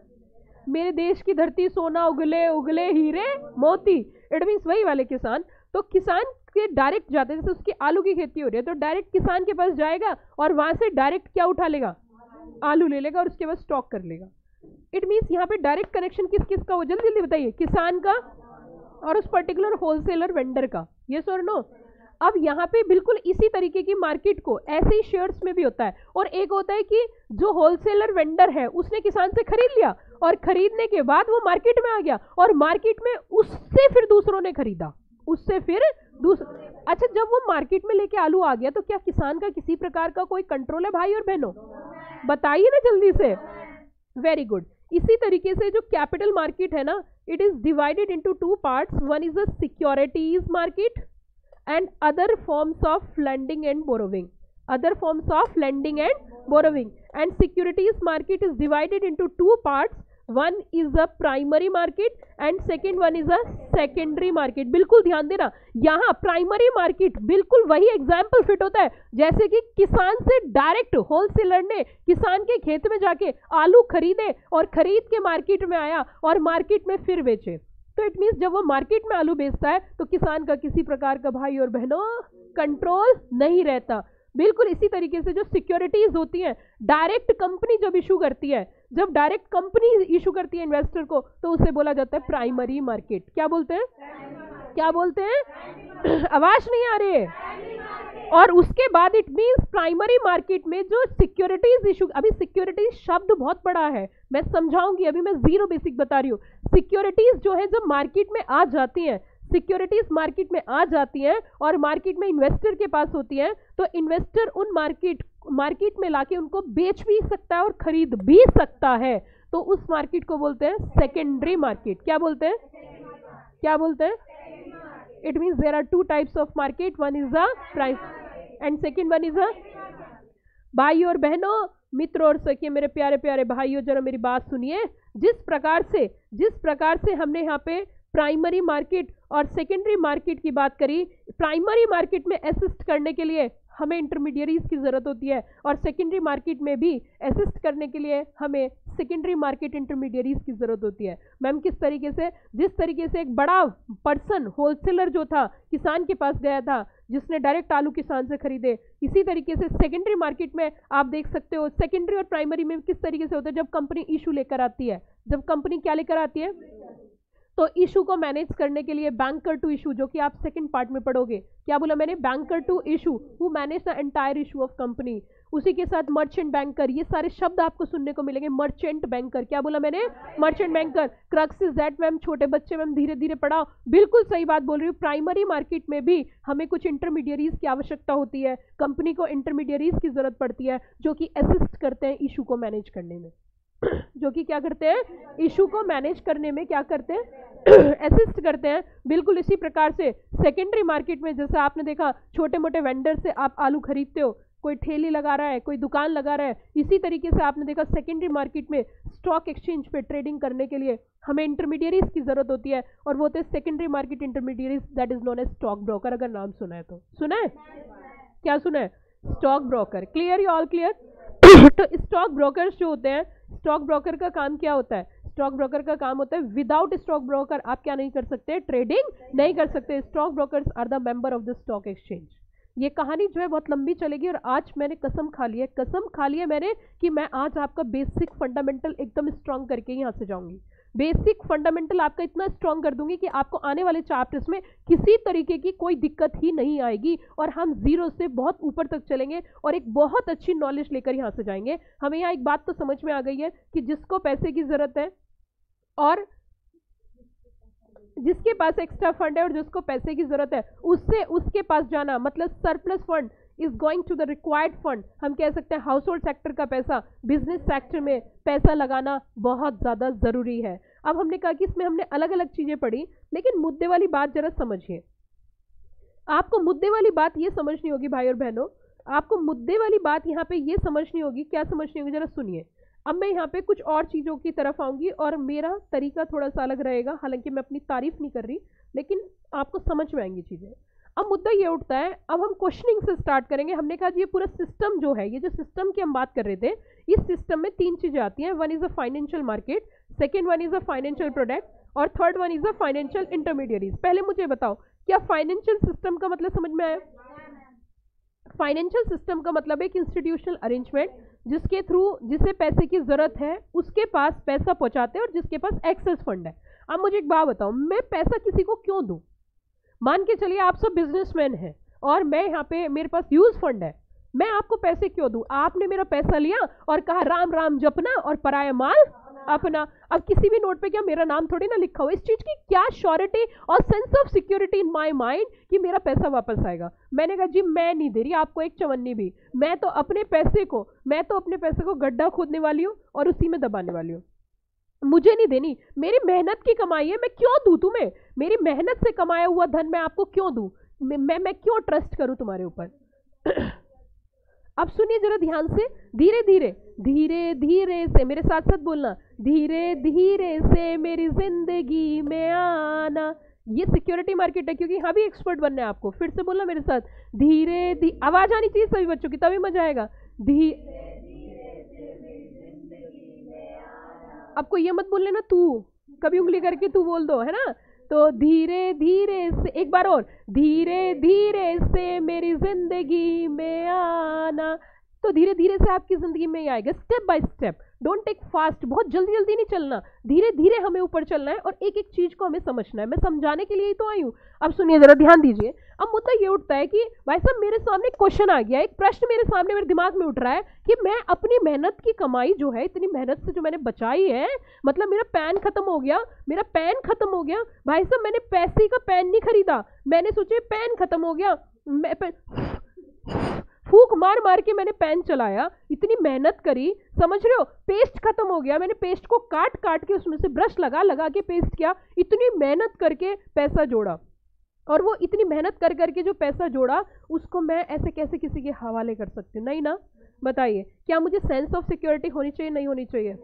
मेरे देश की धरती सोना उगले उगले हीरे मोती, इट मीन्स वही वाले किसान। तो किसान के डायरेक्ट जाते हैं, जैसे उसकी आलू की खेती हो रही है तो डायरेक्ट किसान के पास जाएगा और वहां से डायरेक्ट क्या उठा लेगा, आलू ले लेगा और उसके बाद स्टॉक कर लेगा। इट मीन्स यहाँ पे डायरेक्ट कनेक्शन किस किस का हो, जल्दी जल्दी बताइए, किसान का और उस पर्टिकुलर होलसेलर वेंडर का, यस और नो? अब यहाँ पे बिल्कुल इसी तरीके की मार्केट को ऐसे ही शेयर्स में भी होता है। और एक होता है कि जो होलसेलर वेंडर है उसने किसान से खरीद लिया और खरीदने के बाद वो मार्केट में आ गया और मार्केट में उससे फिर दूसरों ने खरीदा, उससे फिर अच्छा जब वो मार्केट में लेके आलू आ गया तो क्या किसान का किसी प्रकार का कोई कंट्रोल है भाई और बहनों? बताइए ना जल्दी से। Very good. इसी तरीके से जो कैपिटल मार्केट है ना, it is divided into 2 parts, one is the securities market and other forms of lending and borrowing, other forms of lending and borrowing. And securities market is divided into two parts. One is a primary market and second one is a secondary market. बिल्कुल ध्यान देना, यहाँ प्राइमरी मार्केट बिल्कुल वही एग्जाम्पल फिट होता है जैसे कि किसान से डायरेक्ट होलसेलर ने किसान के खेत में जाके आलू खरीदे और खरीद के मार्केट में आया और मार्केट में फिर बेचे। तो इट मीन्स जब वो मार्केट में आलू बेचता है तो किसान का किसी प्रकार का भाई और बहनों कंट्रोल नहीं रहता। बिल्कुल इसी तरीके से जो सिक्योरिटीज होती हैं, डायरेक्ट कंपनी जब इशू करती है, जब डायरेक्ट कंपनी इशू करती है इन्वेस्टर को, तो उसे बोला जाता है प्राइमरी मार्केट। क्या बोलते हैं, क्या बोलते हैं? आवाज नहीं आ रही है। और उसके बाद इट मींस प्राइमरी मार्केट में जो सिक्योरिटीज इशू, अभी सिक्योरिटीज शब्द बहुत बड़ा है, मैं समझाऊंगी, अभी मैं जीरो बेसिक बता रही हूँ। सिक्योरिटीज जो है जब मार्केट में आ जाती हैं, सिक्योरिटीज मार्केट में आ जाती हैं और मार्केट में इन्वेस्टर के पास होती हैं, तो इन्वेस्टर उन मार्केट में लाके उनको बेच भी सकता है और खरीद भी सकता है। तो उस मार्केट को बोलते हैं सेकेंडरी मार्केट। क्या बोलते हैं, क्या बोलते हैं? It means there are two types of market, one is a price and second one is a. भाई और बहनों, मित्र और सखिए, मेरे प्यारे प्यारे भाइयों, जरा मेरी बात सुनिए। जिस प्रकार से हमने यहाँ पे प्राइमरी मार्केट और सेकेंडरी मार्केट की बात करी, प्राइमरी मार्केट में असिस्ट करने के लिए हमें इंटरमीडियरीज की जरूरत होती है और सेकेंडरी मार्केट में भी असिस्ट करने के लिए हमें सेकेंडरी मार्केट इंटरमीडियरीज की जरूरत होती है। मैम किस तरीके से? जिस तरीके से एक बड़ा पर्सन होलसेलर जो था किसान के पास गया था, जिसने डायरेक्ट आलू किसान से खरीदे, इसी तरीके से सेकेंडरी मार्केट में आप देख सकते हो सेकेंडरी और प्राइमरी में किस तरीके से होता है। जब कंपनी इशू लेकर आती है, जब कंपनी क्या लेकर आती है, तो इशू को मैनेज करने के लिए बैंकर टू इशू, जो कि आप सेकंड पार्ट में पढ़ोगे। क्या बोला मैंने? Banker to issue, who manage the entire issue of company. उसी के साथ मर्चेंट बैंकर, ये सारे शब्द आपको सुनने को मिलेंगे। मर्चेंट बैंकर, क्या बोला मैंने? Merchant banker. Crux is that, ma'am छोटे बच्चे, मैम धीरे धीरे पढ़ाओ। बिल्कुल सही बात बोल रही हूँ। प्राइमरी मार्केट में भी हमें कुछ इंटरमीडियरीज की आवश्यकता होती है, कंपनी को इंटरमीडियरीज की जरूरत पड़ती है जो कि असिस्ट करते हैं इशू को मैनेज करने में, जो कि क्या करते हैं, इशू को मैनेज करने में क्या करते हैं, असिस्ट करते हैं। बिल्कुल इसी प्रकार से सेकेंडरी मार्केट में जैसा आपने देखा, छोटे मोटे वेंडर से आप आलू खरीदते हो, कोई ठेली लगा रहा है, कोई दुकान लगा रहा है, इसी तरीके से आपने देखा सेकेंडरी मार्केट में स्टॉक एक्सचेंज पे ट्रेडिंग करने के लिए हमें इंटरमीडियरीज की जरूरत होती है, और वो होते हैं secondary market intermediaries, that is known as stock broker. अगर नाम सुना है तो सुना है, क्या सुना है? Stock broker. Clear, you all clear? तो स्टॉक ब्रोकर्स जो होते हैं, स्टॉक ब्रोकर का काम क्या होता है? स्टॉक ब्रोकर का काम होता है, विदाउट स्टॉक ब्रोकर आप क्या नहीं कर सकते, ट्रेडिंग नहीं कर सकते। Stock brokers are the member of the stock exchange. ये कहानी जो है बहुत लंबी चलेगी, और आज मैंने कसम खा ली है मैंने कि मैं आज आपका बेसिक फंडामेंटल एकदम स्ट्रांग करके यहाँ से जाऊंगी। बेसिक फंडामेंटल आपका इतना स्ट्रांग कर दूंगी कि आपको आने वाले चैप्टर्स में किसी तरीके की कोई दिक्कत ही नहीं आएगी, और हम जीरो से बहुत ऊपर तक चलेंगे और एक बहुत अच्छी नॉलेज लेकर यहाँ से जाएंगे। हमें यहाँ एक बात तो समझ में आ गई है कि जिसको पैसे की जरूरत है और जिसके पास एक्स्ट्रा फंड है और जिसको पैसे की जरूरत है उससे उसके पास जाना, मतलब surplus fund is going to the required fund. हम कह सकते हैं हाउस होल्ड सेक्टर का पैसा बिजनेस सेक्टर में पैसा लगाना बहुत ज्यादा जरूरी है। अब हमने कहा कि इसमें हमने अलग अलग चीजें पढ़ी, लेकिन मुद्दे वाली बात जरा समझिए। आपको मुद्दे वाली बात ये समझनी होगी भाई और बहनों, आपको मुद्दे वाली बात यहाँ पे ये समझनी होगी। क्या समझनी होगी, जरा सुनिए। अब मैं यहाँ पे कुछ और चीजों की तरफ आऊंगी और मेरा तरीका थोड़ा सा अलग रहेगा, हालांकि मैं अपनी तारीफ नहीं कर रही, लेकिन आपको समझ में आएंगी चीजें। अब मुद्दा ये उठता है, अब हम क्वेश्चनिंग से स्टार्ट करेंगे। हमने कहा ये पूरा सिस्टम जो है, ये जो सिस्टम की हम बात कर रहे थे, इस सिस्टम में तीन चीजें आती हैं। One is a financial market, second one is a financial product, और third one is a financial intermediaries. पहले मुझे बताओ, क्या फाइनेंशियल सिस्टम का मतलब समझ में आया? फाइनेंशियल सिस्टम का मतलब एक इंस्टीट्यूशनल अरेंजमेंट जिसके थ्रू जिसे पैसे की जरूरत है उसके पास पैसा पहुंचाते हैं और जिसके पास एक्सेस फंड है। अब मुझे एक बात बताओ, मैं पैसा किसी को क्यों दूं? मान के चलिए आप सब बिजनेसमैन हैं और मैं यहाँ पे मेरे पास यूज फंड है, मैं आपको पैसे क्यों दूं? आपने मेरा पैसा लिया और कहा राम राम जपना और पराया माल अपना। अब किसी भी नोट पे क्या मेरा नाम थोड़ी ना लिखा हो, इस चीज की क्या श्योरिटी और sense of security in my mind कि मेरा पैसा वापस आएगा? मैंने कहा जी मैं नहीं दे रही आपको एक चवन्नी भी, मैं तो अपने पैसे को गड्ढा खोदने वाली हूँ और उसी में दबाने वाली हूँ। मुझे नहीं देनी, मेरी मेहनत की कमाई है, मैं क्यों दूं तुम्हें? मेरी मेहनत से कमाया हुआ धन मैं आपको क्यों दूं? मैं क्यों ट्रस्ट करूं तुम्हारे ऊपर? अब सुनिए जरा ध्यान से, धीरे धीरे, धीरे धीरे से, मेरे साथ साथ बोलना, धीरे धीरे से मेरी जिंदगी में आना। ये सिक्योरिटी मार्केट है, क्योंकि यहाँ भी एक्सपर्ट बनना है आपको। फिर से बोलना मेरे साथ, धीरे धीरे, आवाज आनी चाहिए सभी बच्चों की, तभी मजा आएगा। आपको ये मत बोल लेना तू, कभी उंगली करके तू बोल दो, है ना। तो धीरे धीरे से, एक बार और, धीरे धीरे से मेरी जिंदगी में आना। तो धीरे धीरे से आपकी जिंदगी में ही आएगा, step by step. Don't take fast, बहुत जल्दी जल्दी नहीं चलना, धीरे धीरे हमें ऊपर चलना है और एक एक चीज को हमें समझना है। मैं समझाने के लिए ही तो आई हूँ। अब सुनिए जरा, ध्यान दीजिए। अब मुद्दा ये उठता है कि भाई साहब मेरे सामने क्वेश्चन आ गया, एक प्रश्न मेरे सामने, मेरे दिमाग में उठ रहा है कि मैं अपनी मेहनत की कमाई जो है, इतनी मेहनत से जो मैंने बचाई है, मतलब मेरा पैन खत्म हो गया, मेरा पैन खत्म हो गया। भाई साहब मैंने पैसे का पैन नहीं खरीदा, मैंने सोचे पैन खत्म हो गया, फूक मार मार के मैंने पेन चलाया, इतनी मेहनत करी, समझ रहे हो, पेस्ट खत्म हो गया, मैंने पेस्ट को काट काट के उसमें से ब्रश लगा लगा के पेस्ट किया, इतनी मेहनत करके पैसा जोड़ा, और वो इतनी मेहनत कर करके जो पैसा जोड़ा उसको मैं ऐसे कैसे किसी के हवाले कर सकती हूँ? नहीं ना। बताइए, क्या मुझे सेंस ऑफ सिक्योरिटी होनी चाहिए, नहीं होनी चाहिए?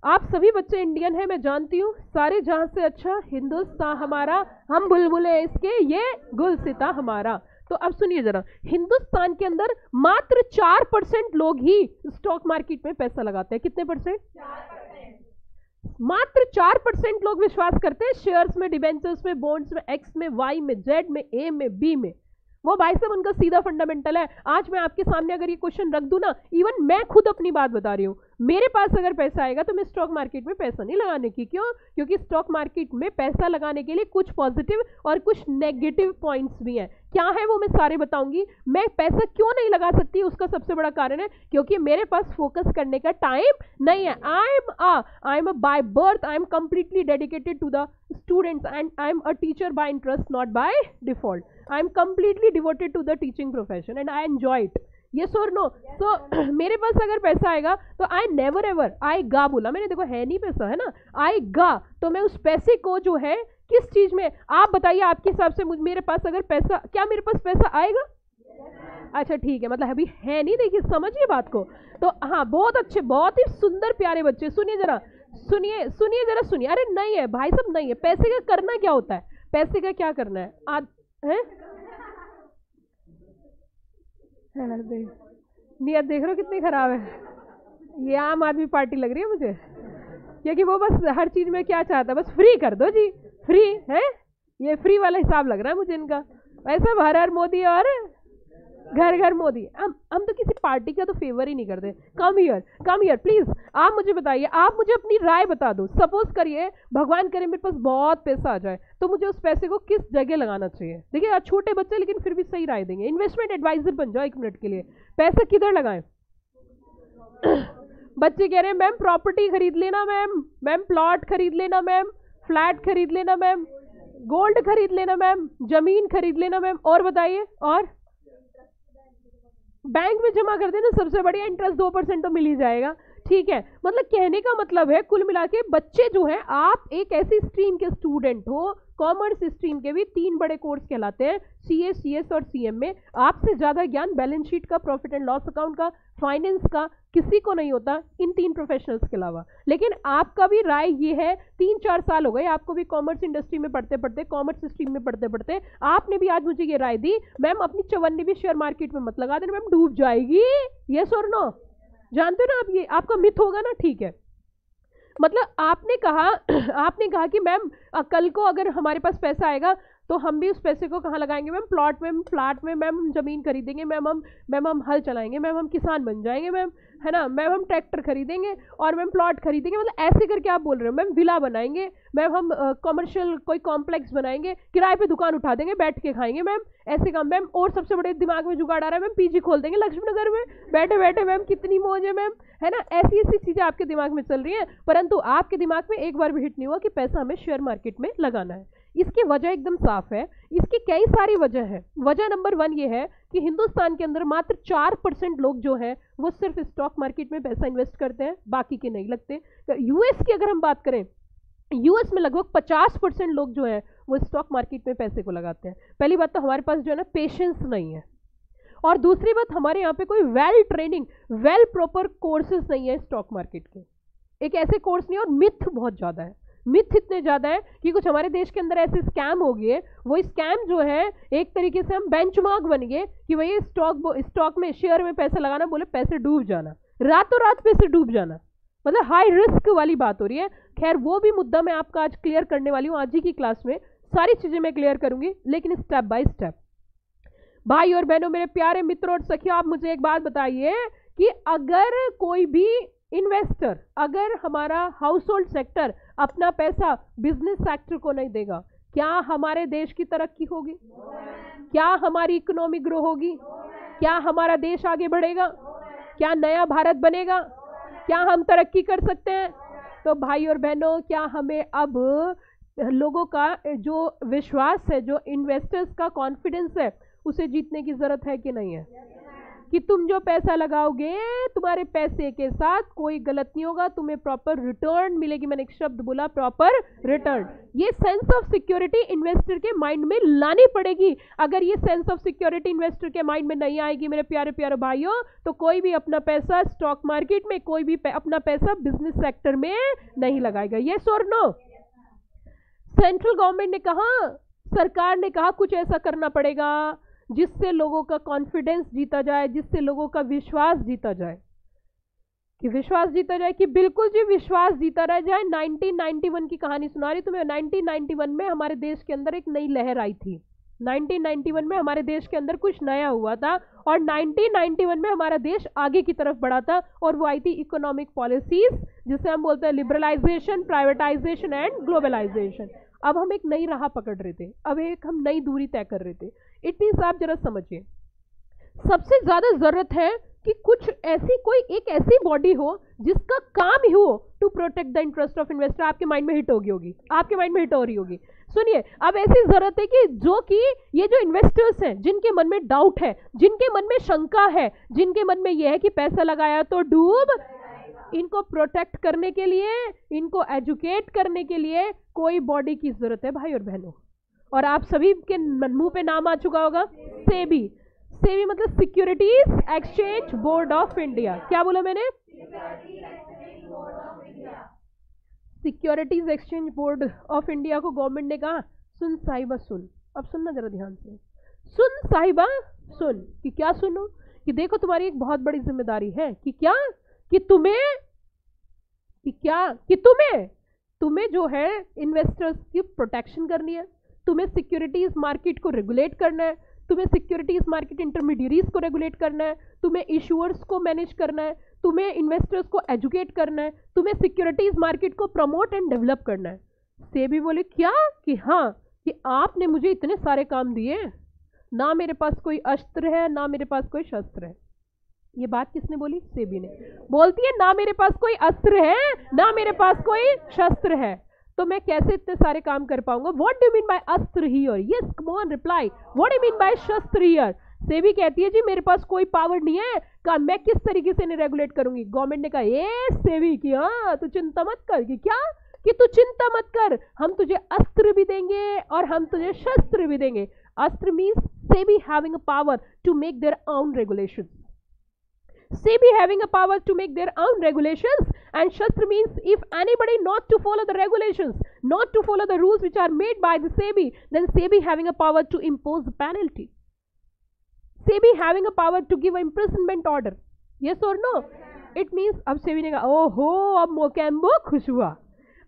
आप सभी बच्चे इंडियन हैं, मैं जानती हूँ, सारे जहां से अच्छा हिंदुस्तान हमारा, हम बुलबुले इसके, ये गुलसिता हमारा। तो अब सुनिए जरा, हिंदुस्तान के अंदर मात्र 4% लोग ही स्टॉक मार्केट में पैसा लगाते हैं। कितने परसेंट? 4%। मात्र 4% लोग विश्वास करते हैं शेयर्स में, डिबेंचर्स में, बॉन्ड्स में, एक्स में, वाई में, जेड में, ए में, बी में। वो भाई साहब उनका सीधा फंडामेंटल है। आज मैं आपके सामने अगर ये क्वेश्चन रख दूं ना, इवन मैं खुद अपनी बात बता रही हूँ, मेरे पास अगर पैसा आएगा तो मैं स्टॉक मार्केट में पैसा नहीं लगाने की। क्यों? क्योंकि स्टॉक मार्केट में पैसा लगाने के लिए कुछ पॉजिटिव और कुछ नेगेटिव पॉइंट्स भी हैं। क्या है वो मैं सारे बताऊंगी। मैं पैसा क्यों नहीं लगा सकती, उसका सबसे बड़ा कारण है क्योंकि मेरे पास फोकस करने का टाइम नहीं है। I am by birth, I am completely dedicated to the students and I am a teacher by interest, not by default. I am completely devoted to the teaching profession and I enjoy it. Yes और नो? तो मेरे पास अगर पैसा आएगा तो आई नेवर एवर, आएगा बोला मैंने, देखो है नहीं पैसा, है ना, आएगा, तो मैं उस पैसे को जो है किस चीज में, आप बताइए आपके हिसाब से मेरे पास अगर पैसा, क्या मेरे पास पैसा आएगा? अच्छा ठीक है, मतलब अभी है नहीं, देखिए समझिए बात को। तो हाँ, बहुत अच्छे, बहुत ही सुंदर प्यारे बच्चे, सुनिए जरा, सुनिए सुनिए जरा सुनिए। अरे नहीं है भाई साहब, नहीं है। पैसे का करना क्या होता है? पैसे का क्या करना है? नियत देख रहे हो कितनी खराब है। ये आम आदमी पार्टी लग रही है मुझे, क्योंकि वो बस हर चीज में क्या चाहता है, बस फ्री कर दो जी, फ्री है, ये फ्री वाला हिसाब लग रहा है मुझे इनका। वैसे हर हर मोदी और घर घर मोदी। हम तो किसी पार्टी का तो फेवर ही नहीं करते। कम हियर प्लीज, आप मुझे बताइए, आप मुझे अपनी राय बता दो। सपोज करिए भगवान करे मेरे पास बहुत पैसा आ जाए, तो मुझे उस पैसे को किस जगह लगाना चाहिए? देखिए आज छोटे बच्चे लेकिन फिर भी सही राय देंगे। इन्वेस्टमेंट एडवाइजर बन जाओ 1 मिनट के लिए। पैसा किधर लगाएं? बच्चे कह रहे हैं मैम प्रॉपर्टी खरीद लेना, मैम प्लॉट खरीद लेना, मैम फ्लैट खरीद लेना, मैम गोल्ड खरीद लेना, मैम जमीन खरीद लेना, मैम और बताइए, और बैंक में जमा कर देना, सबसे बढ़िया इंटरेस्ट 2% तो मिल ही जाएगा। ठीक है, मतलब कहने का मतलब है कुल मिला के बच्चे जो हैं, आप एक ऐसी स्ट्रीम के स्टूडेंट हो, कॉमर्स स्ट्रीम के भी 3 बड़े कोर्स कहलाते हैं, सीए, सीएस और सीएम में। आपसे ज्यादा ज्ञान बैलेंस शीट का, प्रॉफिट एंड लॉस अकाउंट का, फाइनेंस का किसी को नहीं होता इन 3 प्रोफेशनल्स के अलावा। लेकिन आपका भी राय ये है, 3-4 साल हो गए आपको भी कॉमर्स इंडस्ट्री में पढ़ते पढ़ते, कॉमर्स स्ट्रीम में पढ़ते पढ़ते, आपने भी आज मुझे ये राय दी मैम अपनी चवन्नी भी शेयर मार्केट में मत लगा देना, मैम डूब जाएगी। यस और नो? जानते हो ना आप, ये आपका मिथ होगा ना। ठीक है, मतलब आपने कहा कि मैम कल को अगर हमारे पास पैसा आएगा तो हम भी उस पैसे को कहाँ लगाएंगे? मैम प्लॉट में, फ्लैट में, मैम हम जमीन खरीदेंगे, मैम हम हल चलाएंगे, मैम हम किसान बन जाएंगे, मैम है ना, मैम हम ट्रैक्टर खरीदेंगे और मैम प्लॉट खरीदेंगे। मतलब ऐसे करके आप बोल रहे हो। मैम विला बनाएंगे, मैम हम कमर्शियल कोई कॉम्प्लेक्स बनाएंगे, किराए पे दुकान उठा देंगे, बैठ के खाएंगे, मैम ऐसे काम। मैम और सबसे बड़े दिमाग में जुगाड़ आ रहा है, मैम पीजी खोल देंगे लक्ष्मी नगर में, बैठे बैठे, मैम कितनी मौज है मैम, है ना। ऐसी ऐसी चीजें आपके दिमाग में चल रही है, परंतु आपके दिमाग में एक बार भी हिट नहीं हुआ कि पैसा हमें शेयर मार्केट में लगाना है। इसकी वजह एकदम साफ है, इसकी कई सारी वजह है। वजह नंबर 1 ये है कि हिंदुस्तान के अंदर मात्र 4% लोग जो है वो सिर्फ स्टॉक मार्केट में पैसा इन्वेस्ट करते हैं, बाकी के नहीं लगते। यूएस की अगर हम बात करें, यूएस में लगभग 50% लोग जो है वो स्टॉक मार्केट में पैसे को लगाते हैं। पहली बात तो हमारे पास जो है ना पेशेंस नहीं है। और दूसरी बात, हमारे यहाँ पे कोई well training, well proper courses नहीं है स्टॉक मार्केट के, एक ऐसे कोर्स नहीं है। और मिथ बहुत ज्यादा है, मिथ इतने ज्यादा है कि कुछ हमारे देश के अंदर ऐसे स्कैम हो गए, वो स्कैम जो है एक तरीके से हम बेंचमार्क बन गए कि भाई स्टॉक में शेयर में पैसा लगाना, बोले पैसे डूब जाना, रातों रात पैसे डूब जाना, मतलब हाई रिस्क वाली बात हो रही है। खैर वो भी मुद्दा मैं आपका आज क्लियर करने वाली हूँ, आज ही की क्लास में सारी चीजें मैं क्लियर करूंगी, लेकिन स्टेप बाय स्टेप। भाई और बहनों, मेरे प्यारे मित्रों और सखियों, आप मुझे एक बात बताइए कि अगर कोई भी इन्वेस्टर, अगर हमारा हाउस होल्ड सेक्टर अपना पैसा बिजनेस सेक्टर को नहीं देगा, क्या हमारे देश की तरक्की होगी? क्या हमारी इकोनॉमी ग्रो होगी? क्या हमारा देश आगे बढ़ेगा? क्या नया भारत बनेगा? क्या हम तरक्की कर सकते हैं? तो भाई और बहनों, क्या हमें अब लोगों का जो विश्वास है, जो इन्वेस्टर्स का कॉन्फिडेंस है, उसे जीतने की जरूरत है कि नहीं है? कि तुम जो पैसा लगाओगे, तुम्हारे पैसे के साथ कोई गलत नहीं होगा, तुम्हें प्रॉपर रिटर्न मिलेगी। मैंने एक शब्द बोला, प्रॉपर रिटर्न। ये सेंस ऑफ सिक्योरिटी इन्वेस्टर के माइंड में लानी पड़ेगी। अगर ये सेंस ऑफ सिक्योरिटी इन्वेस्टर के माइंड में नहीं आएगी मेरे प्यारे प्यारे भाइयों, तो कोई भी अपना पैसा स्टॉक मार्केट में, कोई भी अपना पैसा बिजनेस सेक्टर में नहीं लगाएगा। यस और नो? सेंट्रल गवर्नमेंट ने कहा, सरकार ने कहा कुछ ऐसा करना पड़ेगा जिससे लोगों का कॉन्फिडेंस जीता जाए, जिससे लोगों का विश्वास जीता जाए, कि विश्वास जीता जाए, कि बिल्कुल जी विश्वास जीता रह जाए। 1991 की कहानी सुना रही तुम्हें। 1991 में हमारे देश के अंदर एक नई लहर आई थी। 1991 में हमारे देश के अंदर कुछ नया हुआ था और 1991 में हमारा देश आगे की तरफ बढ़ा था, और वो आई थी इकोनॉमिक पॉलिसीज, जिसे हम बोलते हैं लिबरलाइजेशन, प्राइवेटाइजेशन एंड ग्लोबलाइजेशन। अब हम एक नई राह पकड़ रहे थे, अब एक हम नई दूरी तय कर रहे थे। इट मीन्स आप जरा समझिए, सबसे ज्यादा जरूरत है कि कुछ ऐसी, कोई एक ऐसी बॉडी हो जिसका काम ही हो to protect the interest of investor. आपके माइंड में हिट होगी, आपके माइंड में हिट हो रही होगी। सुनिए, अब ऐसी जरूरत है कि जो कि ये जो इन्वेस्टर्स हैं, जिनके मन में डाउट है, जिनके मन में शंका है, जिनके मन में यह है कि पैसा लगाया तो डूब, इनको प्रोटेक्ट करने के लिए, इनको एजुकेट करने के लिए कोई बॉडी की जरूरत है भाई और बहनों। और आप सभी के मुंह पे नाम आ चुका होगा, सेबी। सेबी मतलब securities exchange board of India. क्या बोला मैंने? Securities exchange board of India को गवर्नमेंट ने कहा, सुन साहिबा सुन, अब सुनना जरा ध्यान से, सुन साहिबा सुन। कि क्या सुनो? कि देखो तुम्हारी एक बहुत बड़ी जिम्मेदारी है। कि क्या? कि तुम्हें जो है इन्वेस्टर्स की प्रोटेक्शन करनी है, तुम्हें सिक्योरिटीज मार्केट को रेगुलेट करना है, तुम्हें सिक्योरिटीज मार्केट इंटरमीडियरीज को रेगुलेट करना है, तुम्हें इशूअर्स को मैनेज करना है, तुम्हें इन्वेस्टर्स को एजुकेट करना है, तुम्हें सिक्योरिटीज मार्केट को प्रमोट एंड डेवलप करना है। सेबी बोले क्या? कि हाँ, कि आपने मुझे इतने सारे काम दिए, ना मेरे पास कोई अस्त्र है, ना मेरे पास कोई शस्त्र है। ये बात किसने बोली? सेबी ने। बोलती है ना मेरे पास कोई अस्त्र है, ना मेरे पास कोई शस्त्र है, तो मैं कैसे इतने सारे काम कर पाऊंगा? व्हाट डू मीन बाय अस्त्र here? Yes, come on reply, what do mean bye शस्त्र हियर? सेबी कहती है जी मेरे पास कोई पावर नहीं है, का मैं किस तरीके से इन्हें रेगुलेट करूंगी? गवर्नमेंट ने कहा ए सेबी की, हाँ तू चिंता मत कर। कि क्या? कि तू चिंता मत कर, हम तुझे अस्त्र भी देंगे और हम तुझे शस्त्र भी देंगे। अस्त्र means SEBI having a power to make their own regulations, SEBI having a power to make their own regulations, and Shastra means if anybody not to follow the regulations, not to follow the rules which are made by the SEBI, then SEBI having a power to impose the penalty. SEBI having a power to give an imprisonment order. Yes or no? It means अब SEBI ने कहा ओहो अब मोकेम्बो खुश हुआ।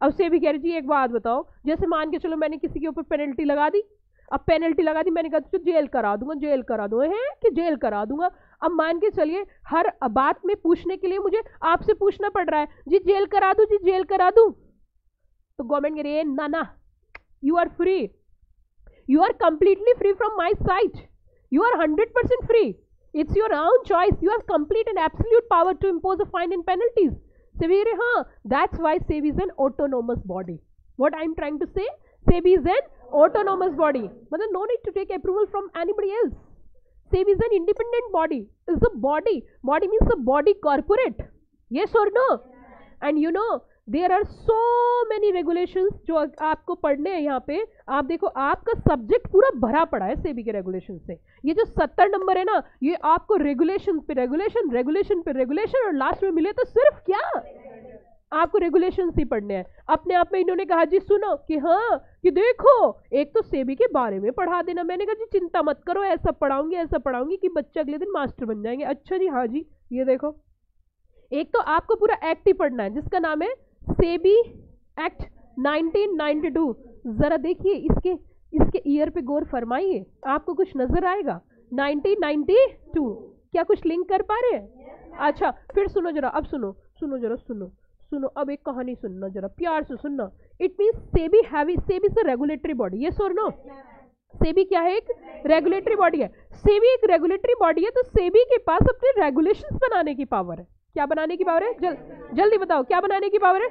अब SEBI कह रही थी एक बात बताओ, जैसे मान के चलो मैंने किसी के ऊपर पेनल्टी लगा दी, अब पेनल्टी लगा दी, मैंने कहा तो जेल करा दूंगा, जेल करा दूंगा, है कि जेल करा दूंगा। अब मान के चलिए हर बात में पूछने के लिए मुझे आपसे पूछना पड़ रहा है, जी जेल करा दूं, जी जेल करा दूं। तो गवर्नमेंट कह रही है ना ना, you are free, you are completely free from my site, you are 100% free, it's your own choice, you have complete and absolute power to impose a fine and penalties. SEBI, हाँ, that's why SEBI is an autonomous body. What I am trying to say, SEBI is an autonomous body, मतलब no need to take approval from anybody else. SEBI is an independent body, is the body, body means the body corporate. Yes or no? And you know there are so many regulations जो आपको पढ़ने हैं यहाँ पे। आप देखो आपका सब्जेक्ट पूरा भरा पड़ा है सेबी के रेगुलेशन से। ये जो 70 नंबर है ना, ये आपको रेगुलेशन पे रेगुलेशन, रेगुलेशन पे रेगुलेशन, और लास्ट में मिले तो सिर्फ क्या, आपको रेगुलेशन ही पढ़ने हैं। अपने आप में इन्होंने कहा जी सुनो कि हाँ कि देखो एक तो सेबी के बारे में पढ़ा देना। मैंने कहा जी चिंता मत करो, ऐसा पढ़ाऊंगी कि बच्चे अगले दिन मास्टर बन जाएंगे। अच्छा जी, हाँ जी, ये देखो एक तो आपको पूरा एक्ट ही पढ़ना है जिसका नाम है सेबी एक्ट 1992। जरा देखिए इसके ईयर पे गौर फरमाइए, आपको कुछ नजर आएगा। 1992, क्या कुछ लिंक कर पा रहे हैं? अच्छा फिर सुनो जरा, अब सुनो, अब एक कहानी सुनना जरा, प्यार से सुनना। इट मीन्स सेबी से रेगुलेटरी बॉडी, ये और नो, सेबी क्या है? एक रेगुलेटरी बॉडी है। सेबी एक रेगुलेटरी बॉडी है, तो सेबी के पास अपने रेगुलेशंस बनाने की पावर है। क्या बनाने की पावर है? जल्दी बताओ, क्या बनाने की पावर है?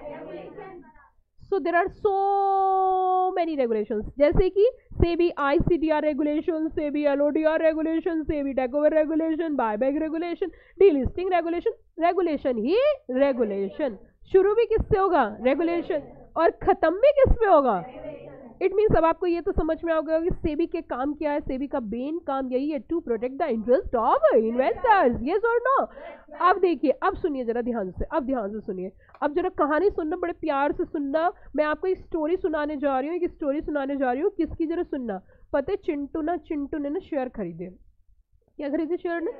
So there are so many regulations, जैसे कि SEBI ICDR regulation, SEBI LODR regulation, SEBI takeover regulation, buyback regulation, delisting regulation. Regulation ही रेगुलेशन, शुरू भी किससे होगा? रेगुलेशन, और खत्म भी किस पे होगा? इट मीन्स अब आपको ये तो समझ में आ गया कि सेबी के काम क्या है। सेबी का मेन काम यही है, to protect the interest of investors, yes और नो। अब देखिए, अब सुनिए जरा ध्यान से सुनिए। अब जरा कहानी सुनना, बड़े प्यार से सुनना। मैं आपको एक स्टोरी सुनाने जा रही हूँ, किसकी? जरा सुनना। पता है चिंटू ने ना शेयर खरीदे। क्या खरीदे? शेयर ने।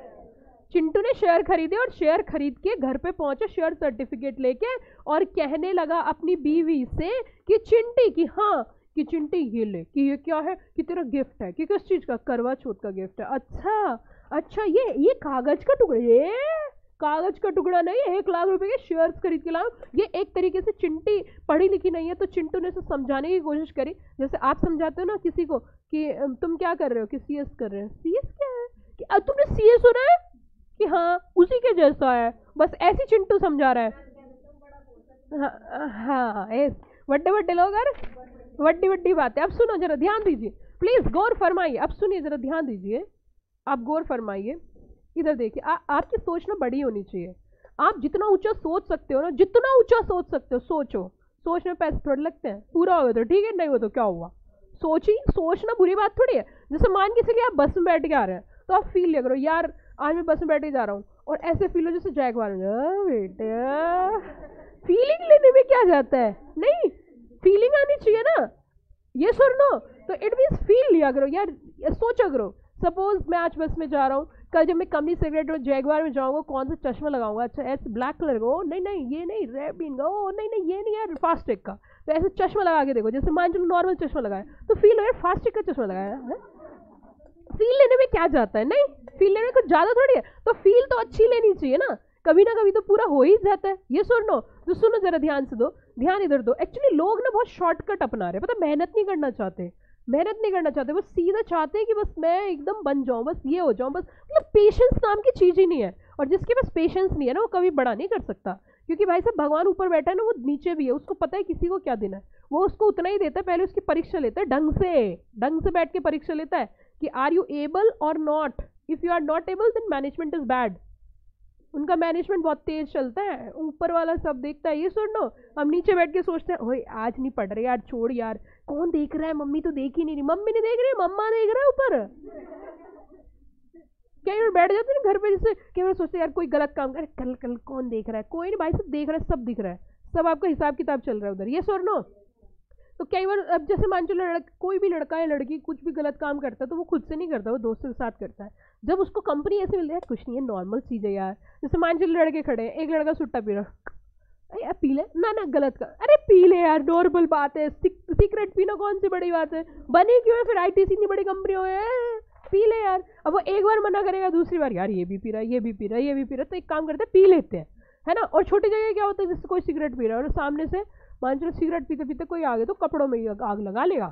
चिंटू ने शेयर खरीदे और शेयर खरीद के घर पे पहुंचा शेयर सर्टिफिकेट लेके, और कहने लगा अपनी बीवी से कि चिंटी ये ले, कि ये क्या है? कि तेरा गिफ्ट है। कि किस चीज का? करवा चौथ का गिफ्ट है। अच्छा ये कागज का टुकड़ा, ये कागज का टुकड़ा नहीं, 1 लाख रुपए के शेयर्स खरीद के लाओ। ये एक तरीके से चिंटी पढ़ी लिखी नहीं है, तो चिंटू ने उसे समझाने की कोशिश करी, जैसे आप समझाते हो ना किसी को कि तुम क्या कर रहे हो, कि सीएस कर रहे हैं। सीएस क्या है? कि तुमने सीएस सुना है? कि हाँ उसी के जैसा है, बस ऐसी चिंटू समझा रहा है। हाँ बड़े लोग यार, बड्डी बात है। अब सुनो जरा, ध्यान दीजिए प्लीज, गौर फरमाइए। अब सुनिए जरा, ध्यान दीजिए, आप गौर फरमाइए। इधर देखिए, आपकी सोच ना बड़ी होनी चाहिए। आप जितना ऊंचा सोच सकते हो ना, जितना ऊंचा सोच सकते हो सोचो। सोच में पैसे थोड़े लगते हैं, पूरा हो तो ठीक है, नहीं हो तो क्या हुआ? सोचना बुरी बात थोड़ी है। जैसे मान के चलिए आप बस में बैठ के आ रहे हैं, तो आप फील लिया करो, यार आज मैं बस में बैठ के जा रहा हूँ, और ऐसे फील हो जैसे जैगवार। बेटा फीलिंग लेने में क्या जाता है? नहीं, फीलिंग आनी चाहिए ना, ये सुन नो। तो इट मीन्स फील लिया करो यार, सोचा करो। सपोज मैं आज बस में जा रहा हूँ, कल जब मैं कंपनी सेक्रेटरी और जैगवार में जाऊंगा, कौन सा चश्मा लगाऊंगा? अच्छा ऐसे ब्लैक कलर का? नहीं ये नहीं, रेड का? नहीं ये नहीं यार, फास्टेग का। तो ऐसे चश्मा लगा के देखो, जैसे मान चलो नॉर्मल चश्मा लगाया, तो फील हो यार फास्टेग का चश्मा लगाया है। फील लेने में क्या जाता है? नहीं, फील लेने में कुछ ज्यादा थोड़ी है। तो फील तो अच्छी लेनी चाहिए ना कभी तो पूरा हो ही जाता है। ये सुनो, तो सुनो जरा, ध्यान से दो, ध्यान इधर दो। एक्चुअली लोग ना बहुत शॉर्टकट अपना रहे, पता, मेहनत नहीं करना चाहते, बस सीधा चाहते हैं कि बस मैं एकदम बन जाऊं, बस ये हो जाऊं, बस। मतलब पेशेंस नाम की चीज ही नहीं है, और जिसके पास पेशेंस नहीं है ना, वो कभी बड़ा नहीं कर सकता। क्योंकि भाई साहब भगवान ऊपर बैठा है ना, वो नीचे भी है, उसको पता है किसी को क्या देना है, वो उसको उतना ही देता है। पहले उसकी परीक्षा लेता है, ढंग से बैठ के परीक्षा लेता है कि are you able or not. If you are not able then management is bad. उनका मैनेजमेंट बहुत तेज चलता है, ऊपर वाला सब देखता है। ये सुनो, हम नीचे बैठ के सोचते हैं, ओए आज नहीं पढ़ रहे यार, छोड़ यार, कौन देख रहा है? मम्मी तो देख ही नहीं रही, मम्मी नहीं देख रही, मम्मा देख रहा है ऊपर। कई बार बैठ जाते हैं घर पे, जैसे कई बार सोचते यार कोई गलत काम करे, कल कौन देख रहा है? कोई नहीं भाई, सब देख रहा है, सब दिख रहा है, सब आपका हिसाब किताब चल रहा है उधर। ये सुनो, तो कई बार अब जैसे मान चलो कोई भी लड़का या लड़की कुछ भी गलत काम करता है, तो वो खुद से नहीं करता, वो दोस्तों के साथ करता है। जब उसको कंपनी ऐसे मिलती है, कुछ नहीं है, नॉर्मल चीज है यार। जैसे मान चलो लड़के खड़े हैं, एक लड़का सुट्टा पी रहा, यार पी ले ना गलत का, अरे पी ले यार, नॉर्मल बात है, सिगरेट पीना कौन सी बड़ी बात है, बनी क्यों है फिर आईटीसी इतनी बड़ी कंपनी हो, पी ले यार। अब वो एक बार मना करेगा, दूसरी बार यार ये भी पी रहा, तो एक काम करते हैं, पी लेते हैं, है ना। और छोटी जगह क्या होता है, जैसे कोई सिगरेट पी रहा है और सामने से मान चलो सिगरेट पीते पीते कोई आगे, तो कपड़ों में ही आग लगा लेगा,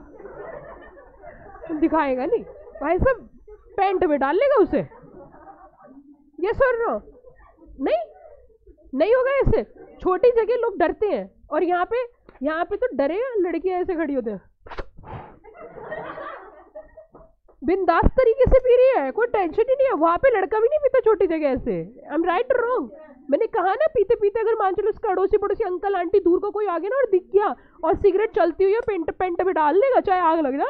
दिखाएगा नहीं भाई, सब पैंट में डाल लेगा उसे। ये सुन लो, नहीं होगा ऐसे। छोटी जगह लोग डरते हैं, और यहाँ पे तो डरे लड़कियां ऐसे खड़ी होते हैं, बिंदास तरीके से पी रही है, कोई टेंशन ही नहीं है। वहां पे लड़का भी नहीं पीता छोटी जगह ऐसे। आई एम राइट और रॉन्ग? मैंने कहा ना, पीते पीते अगर मान चलो उसका अड़ोसी पड़ोसी अंकल आंटी दूर को कोई आ गया ना और दिख गया और सिगरेट चलती हुई है, पेंट पेंट में डाल लेगा, चाहे आग लग जाए,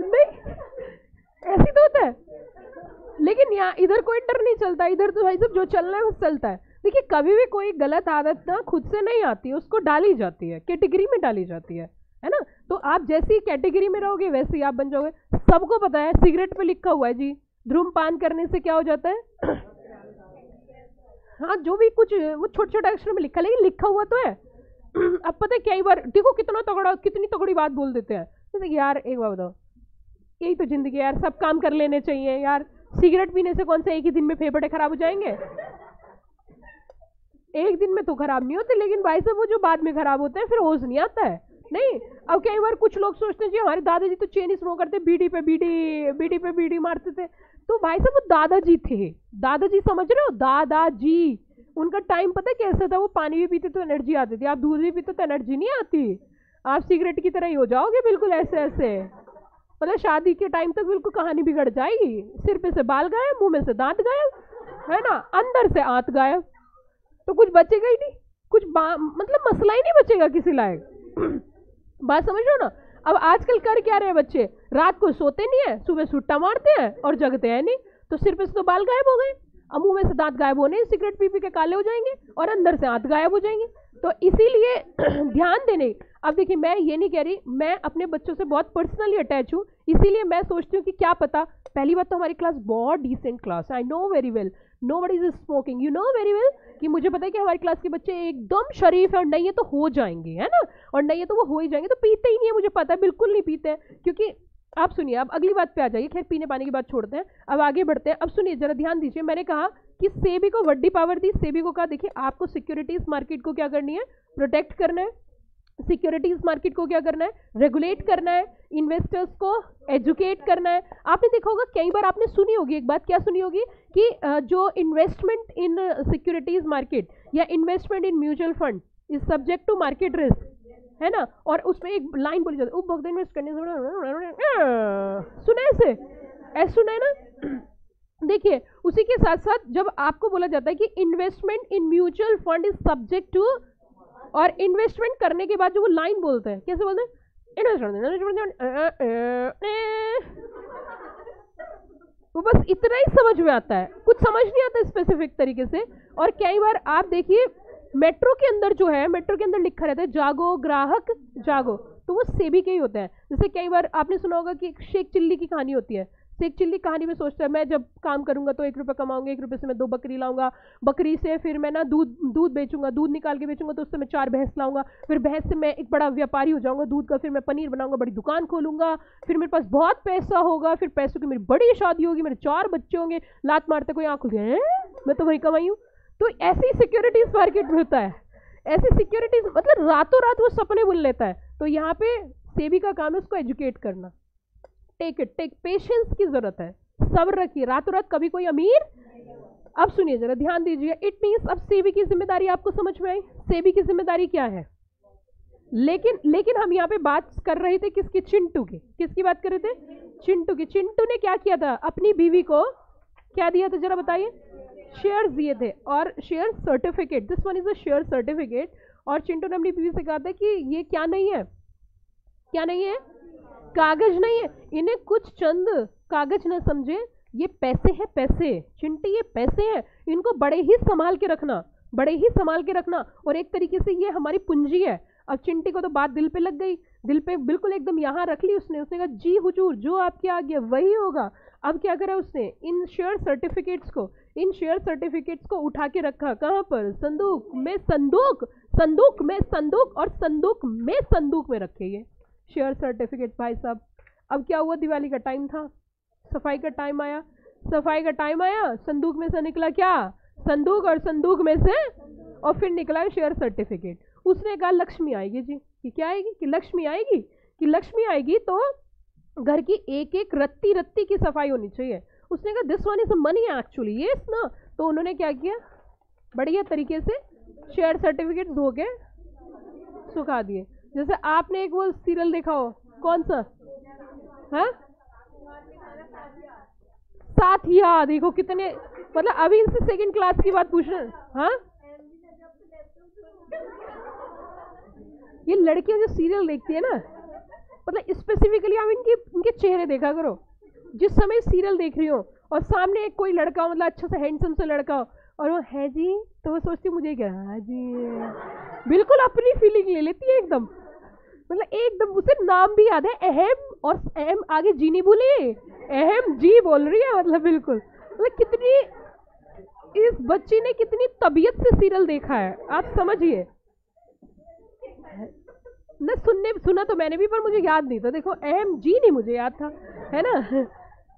नहीं ऐसी तो होता है। लेकिन यहाँ इधर कोई डर नहीं चलता, इधर तो भाई सब जो चलना है वो चलता है। देखिए कभी भी कोई गलत आदत ना खुद से नहीं आती है, उसको डाली जाती है, कैटेगरी में डाली जाती है ना। तो आप जैसी कैटेगरी में रहोगे वैसे ही आप बन जाओगे। सबको पता है सिगरेट पे लिखा हुआ है जी, धूम्रपान करने से क्या हो जाता है। हाँ जो भी कुछ वो छोटे छोटे अक्षर में लिखा, लेकिन लिखा हुआ तो है। अब पता है कई बार देखो कितना तगड़ा, कितनी तगड़ी बात बोल देते हैं, जैसे कि यार एक बार बताओ, यही तो जिंदगी है यार, सब काम कर लेने चाहिए यार, सिगरेट पीने से कौन सा एक ही दिन में फेफड़े खराब हो जाएंगे। एक दिन में तो खराब नहीं होते, लेकिन भाई साहब वो जो बाद में खराब होते हैं फिर होश नहीं आता है। नहीं, अब कई बार कुछ लोग सोचते हैं जी हमारे दादाजी तो चेन स्मोक करते, बीड़ी पे बीड़ी मारते थे। तो भाई साहब वो दादाजी थे, दादाजी समझ रहे हो, दादाजी। उनका टाइम पता है कैसा था, वो पानी भी पीते तो एनर्जी आती थी, आप दूध भी पीते तो एनर्जी नहीं आती, आप सिगरेट की तरह ही हो जाओगे बिल्कुल ऐसे ऐसे। मतलब शादी के टाइम तक बिल्कुल कहानी बिगड़ जाएगी, सिर पे से बाल गायब, मुंह में से दांत गायब, है ना, अंदर से आंत गायब, तो कुछ बचेगा ही नहीं, कुछ मतलब मसला ही नहीं बचेगा किसी लायक। बात समझ रहे हो ना। अब आजकल कर क्या रहे बच्चे, रात को सोते नहीं है, सुबह सुट्टा मारते हैं और जगते हैं नहीं, तो सिर पे से तो बाल गायब हो गए, अब मुंह में से दांत गायब होने, सिगरेट पी पी के काले हो जाएंगे और अंदर से आंत गायब हो जाएंगे। तो इसीलिए ध्यान देने। अब देखिए मैं ये नहीं कह रही, मैं अपने बच्चों से बहुत पर्सनली अटैच हूँ, इसीलिए मैं सोचती हूँ कि क्या पता, पहली बात तो हमारी क्लास बहुत डिसेंट क्लास है, आई know very well, nobody is smoking, you know very well, कि मुझे पता है कि हमारी क्लास के बच्चे एकदम शरीफ है, और नहीं है तो हो जाएंगे, है ना, और नहीं है तो वो हो ही जाएंगे, तो पीते ही नहीं है, मुझे पता है बिल्कुल नहीं पीते हैं। क्योंकि आप सुनिए, अब अगली बात पे आ जाइए, खैर पीने पानी की बात छोड़ते हैं, अब आगे बढ़ते हैं। अब सुनिए जरा ध्यान दीजिए, मैंने कहा कि सेबी को वड्डी पावर दी, सेबी को कहा देखिए आपको सिक्योरिटीज मार्केट को क्या करनी है, प्रोटेक्ट करना है, सिक्योरिटीज मार्केट को क्या करना है, रेगुलेट करना है, इन्वेस्टर्स को एजुकेट करना है। आपने देखा होगा कई बार आपने सुनी होगी एक बात, क्या सुनी होगी कि जो इन्वेस्टमेंट इन सिक्योरिटीज मार्केट या investment in mutual fund is subject to market risk, है ना। और उसमें एक लाइन बोली जाती है, उपभोक्ता इन्वेस्ट करने सुना ऐसे सुना है ना। देखिए उसी के साथ साथ जब आपको बोला जाता है कि investment in mutual fund is subject to, और इन्वेस्टमेंट करने के बाद जो वो लाइन बोलते हैं, कैसे बोलते हैं, वो बस इतना ही समझ में आता है, कुछ समझ नहीं आता स्पेसिफिक तरीके से। और कई बार आप देखिए मेट्रो के अंदर जो है, मेट्रो के अंदर लिखा रहता है जागो ग्राहक जागो, तो वो सेबी के ही होते हैं। जैसे कई बार आपने सुना होगा कि शेख चिल्ली की कहानी होती है, शेख चिल्ली कहानी में सोचता है मैं जब काम करूंगा तो 1 रुपये कमाऊंगा, 1 रुपये से मैं 2 बकरी लाऊंगा, बकरी से फिर मैं ना दूध बेचूंगा, दूध निकाल के बेचूंगा तो उससे मैं 4 भैंस लाऊंगा, फिर भैंस से मैं एक बड़ा व्यापारी हो जाऊंगा दूध का, फिर मैं पनीर बनाऊंगा, बड़ी दुकान खोलूंगा, फिर मेरे पास बहुत पैसा होगा, फिर पैसों की मेरी बड़ी शादी होगी, मेरे 4 बच्चे होंगे, लात मारते कोई आंख खुल गया मैं तो वही कमाई हूँ। तो ऐसी सिक्योरिटीज मार्केट में होता है, ऐसी सिक्योरिटीज मतलब रातों रात वो सपने बुन लेता है। तो यहाँ पे सेबी का काम है उसको एजुकेट करना, टेक पेशेंस की जरूरत है, सब्र रखिए, रातों रात कभी कोई अमीर। अब सुनिए जरा ध्यान दीजिए, इट मींस अब सेबी की जिम्मेदारी आपको समझ में आई, सेबी की जिम्मेदारी क्या है। लेकिन हम यहाँ पे बात कर रहे थे किसकी, चिंटू की, किसकी बात कर रहे थे, चिंटू की। चिंटू ने क्या किया था, अपनी बीवी को क्या दिया था जरा बताइए, शेयर्स दिए थे, और share certificate, this one is a share certificate. और चिंटू ने अपनी बीवी से कहा था कि ये क्या नहीं है, क्या नहीं है, कागज नहीं है, इन्हें कुछ चंद कागज न समझे, ये पैसे हैं पैसे, चिंटी ये पैसे हैं, इनको बड़े ही संभाल के रखना, बड़े ही संभाल के रखना, और एक तरीके से ये हमारी पूंजी है। अब चिंटी को तो बात दिल पे लग गई, दिल पे बिल्कुल एकदम यहाँ रख ली उसने कहा जी हुजूर जो आपके आगे वही होगा। अब क्या करा उसने, इन शेयर सर्टिफिकेट्स को उठा के रखा कहाँ पर, संदूक में, संदूक में रखे ये शेयर सर्टिफिकेट भाई साहब। अब क्या हुआ, दिवाली का टाइम था, सफाई का टाइम आया, संदूक में से निकला क्या, संदूक, और संदूक में से और फिर निकला शेयर सर्टिफिकेट। उसने कहा लक्ष्मी आएगी जी, कि क्या आएगी, कि लक्ष्मी आएगी तो घर की एक एक रत्ती की सफाई होनी चाहिए। उसने कहा this one is money actually, yes ना। तो उन्होंने क्या किया, बढ़िया तरीके से शेयर सर्टिफिकेट धो के सुखा दिए। जैसे आपने एक वो सीरियल देखा हो, कौन सा, हाँ साथिया, देखो कितने, मतलब अभी इनसे सेकंड क्लास की बात पूछ रहे हैं। हाँ, ये लड़कियां जो सीरियल देखती है ना, मतलब स्पेसिफिकली आप इनके चेहरे देखा करो जिस समय सीरियल देख रही हो, और सामने एक कोई लड़का, मतलब अच्छा सा हैंडसम सा लड़का हो, और वो है जी, तो वो सोचती मुझे क्या, हाँ जी, बिल्कुल अपनी फीलिंग ले लेती है एकदम, मतलब एकदम उसे नाम भी याद है, अहम, और अहम आगे जी नहीं बोली, अहम जी बोल रही है, मतलब बिल्कुल, मतलब कितनी, इस बच्ची ने कितनी तबीयत से सीरियल देखा है, आप समझिए न। सुना तो मैंने भी, पर मुझे याद नहीं था, देखो अहम जी नहीं मुझे याद था, है ना।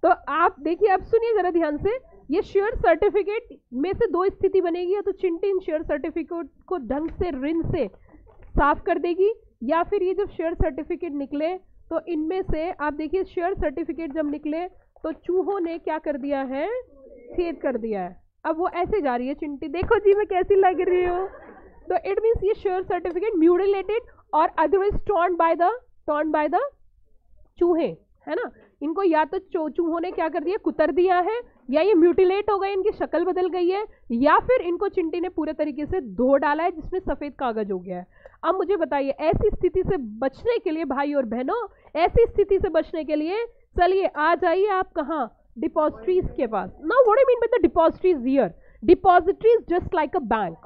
तो आप देखिए, आप सुनिए जरा ध्यान से, ये शेयर सर्टिफिकेट में से दो स्थिति बनेगी, या तो चिंटी इन शेयर सर्टिफिकेट को ढंग से ऋण से साफ कर देगी, या फिर ये जब शेयर सर्टिफिकेट निकले तो इनमें से आप देखिए, शेयर सर्टिफिकेट जब निकले तो चूहों ने क्या कर दिया है, छेद कर दिया है। अब वो ऐसे जा रही है चिंटी, देखो जी मैं कैसी लग रही हूँ। तो इट मीन्स ये शेयर सर्टिफिकेट म्यूटिलेटेड और अदरवाइज टॉर्न बाय द चूहे, है ना। इनको या तो चूहों ने क्या कर दिया, कुतर दिया है, या ये म्यूटिलेट हो गए, इनकी शक्ल बदल गई है, या फिर इनको चिंटी ने पूरे तरीके से धो डाला है जिसमें सफेद कागज हो गया है। अब मुझे बताइए, ऐसी स्थिति से बचने के लिए भाई और बहनों, ऐसी स्थिति से बचने के लिए चलिए आ जाइए आप कहाँ, डिपॉजिटरीज के पास। Now what I mean by the depositories here, depository is just like a bank,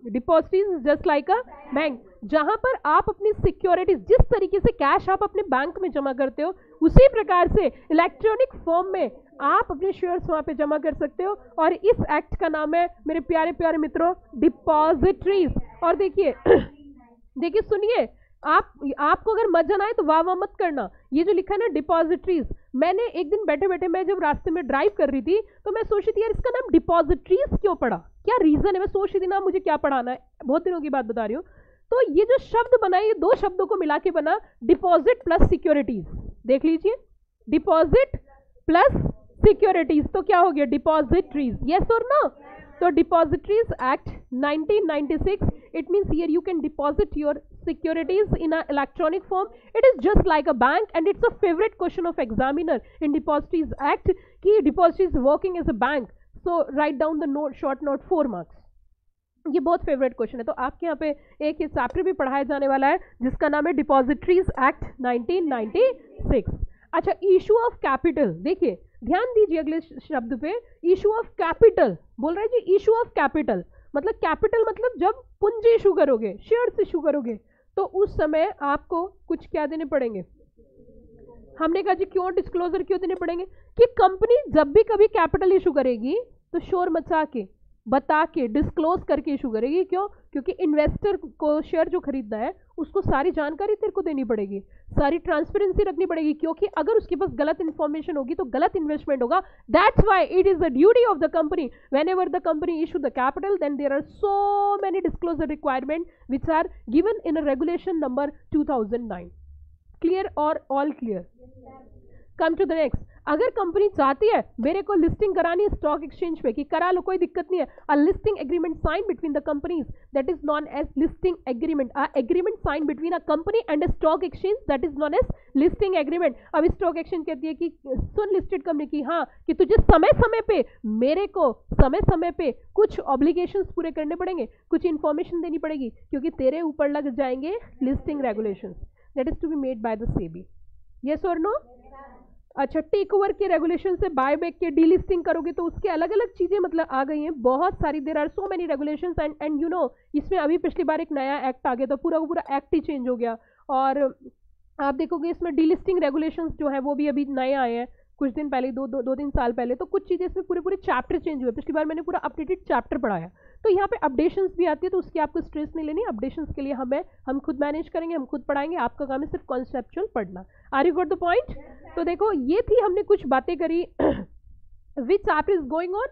depositories is just like a bank, जहां पर आप अपनी सिक्योरिटीज, जिस तरीके से कैश आप अपने बैंक में जमा करते हो, उसी प्रकार से इलेक्ट्रॉनिक फॉर्म में आप अपने शेयर्स वहां पे जमा कर सकते हो। और इस एक्ट का नाम है मेरे प्यारे प्यारे मित्रों, डिपॉजिटरीज। और देखिए देखिए सुनिए, आपको अगर मजा आए तो वाह वाह मत करना, ये जो लिखा है ना डिपॉजिटरीज, मैंने एक दिन बैठे बैठे, मैं जब रास्ते में ड्राइव कर रही थी तो मैं सोच रही थी यार इसका नाम डिपॉजिटरीज क्यों पड़ा, क्या रीजन है, मैं सोच रही थी ना मुझे क्या पढ़ाना है, बहुत दिनों की बात बता रही हूँ। तो ये जो शब्द बना, ये दो शब्दों को मिला के बना डिपॉजिट प्लस सिक्योरिटीज, देख लीजिए, डिपॉजिट प्लस सिक्योरिटीज, तो क्या हो गया, डिपॉजिटरीज, यस और नो। तो depositories act 1996, it means here you can deposit your securities in a electronic form, it is just like a bank, and it's a favorite question of examiner in depositories act ki depositories working as a bank, so write down the note, short note, 4 marks। ये बहुत फेवरेट क्वेश्चन है। तो आपके यहाँ पे एक ये चैप्टर भी पढ़ाया जाने वाला है जिसका नाम है डिपॉजिटरीज एक्ट 1996। अच्छा, इशू ऑफ कैपिटल, देखिए ध्यान दीजिए अगले शब्द पे, इशू ऑफ कैपिटल बोल रहा है जी, इशू ऑफ कैपिटल मतलब कैपिटल मतलब जब पूंजी इशू करोगे, शेयर्स इशू करोगे, तो उस समय आपको कुछ क्या देने पड़ेंगे, हमने कहा जी क्यों डिस्क्लोजर क्यों देने पड़ेंगे, कि कंपनी जब भी कभी कैपिटल इशू करेगी तो शोर मचा के, बता के, डिस्क्लोज करके इशू करेगी। क्यों? क्योंकि इन्वेस्टर को शेयर जो खरीदना है उसको सारी जानकारी तेरे को देनी पड़ेगी, सारी ट्रांसपेरेंसी रखनी पड़ेगी, क्योंकि अगर उसके पास गलत इंफॉर्मेशन होगी तो गलत इन्वेस्टमेंट होगा। That's why it is the duty of the company whenever the company issue the capital, then there are so many disclosure requirement which are given in a regulation number 2009। Clear और all clear? Come to the next. अगर कंपनी चाहती है मेरे को लिस्टिंग करानी है स्टॉक एक्सचेंज पे, कि करा लो कोई दिक्कत नहीं है, a listing agreement sign between the companies that is known as listing agreement, a agreement sign between a company and a stock exchange that is known as listing agreement. अब स्टॉक एक्सचेंज कहती है कि सुन लिस्टेड कंपनी की, हाँ कि तुझे समय समय पे, मेरे को समय समय पे कुछ ऑब्लिगेशंस पूरे करने पड़ेंगे, कुछ इंफॉर्मेशन देनी पड़ेगी, क्योंकि तेरे ऊपर लग जाएंगे listing regulations that is to be made by the SEBI. Yes और नो? अच्छा, टेक ओवर के रेगुलेशन से बायबैक के डीलिस्टिंग करोगे तो उसके अलग अलग चीजें मतलब आ गई हैं बहुत सारी, there are so many regulations and you know, इसमें अभी पिछली बार एक नया एक्ट आ गया तो पूरा का पूरा एक्ट ही चेंज हो गया। और आप देखोगे इसमें डीलिस्टिंग रेगुलेशंस जो है वो भी अभी नए आए हैं कुछ दिन पहले, दो तीन साल पहले, तो कुछ चीजें इसमें पूरे चैप्टर चेंज हुए। पिछली बार मैंने पूरा अपडेटेड चैप्टर पढ़ाया, तो यहाँ पे अपडेशंस भी आती है, तो उसकी आपको स्ट्रेस नहीं लेनी, अपडेशंस के लिए हम खुद मैनेज करेंगे, हम खुद पढ़ाएंगे, आपका काम है सिर्फ कॉन्सेप्चुअल पढ़ना। Are you got the point? तो देखो ये थी, हमने कुछ बातें करी। Which chapter is going on?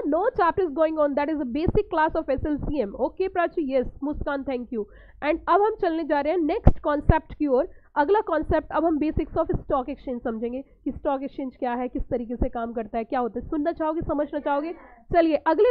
No chapter is going on, that is a basic class of SLCM. Okay Prachi? yes Muskan, thank you. And अब हम चलने जा रहे हैं नेक्स्ट कॉन्सेप्ट की ओर। अगला कॉन्सेप्ट, अब हम बेसिक्स ऑफ स्टॉक एक्सचेंज समझेंगे कि स्टॉक एक्सचेंज क्या है, किस तरीके से काम करता है, क्या होता है। सुनना चाहोगे, समझना चाहोगे? चलिए अगले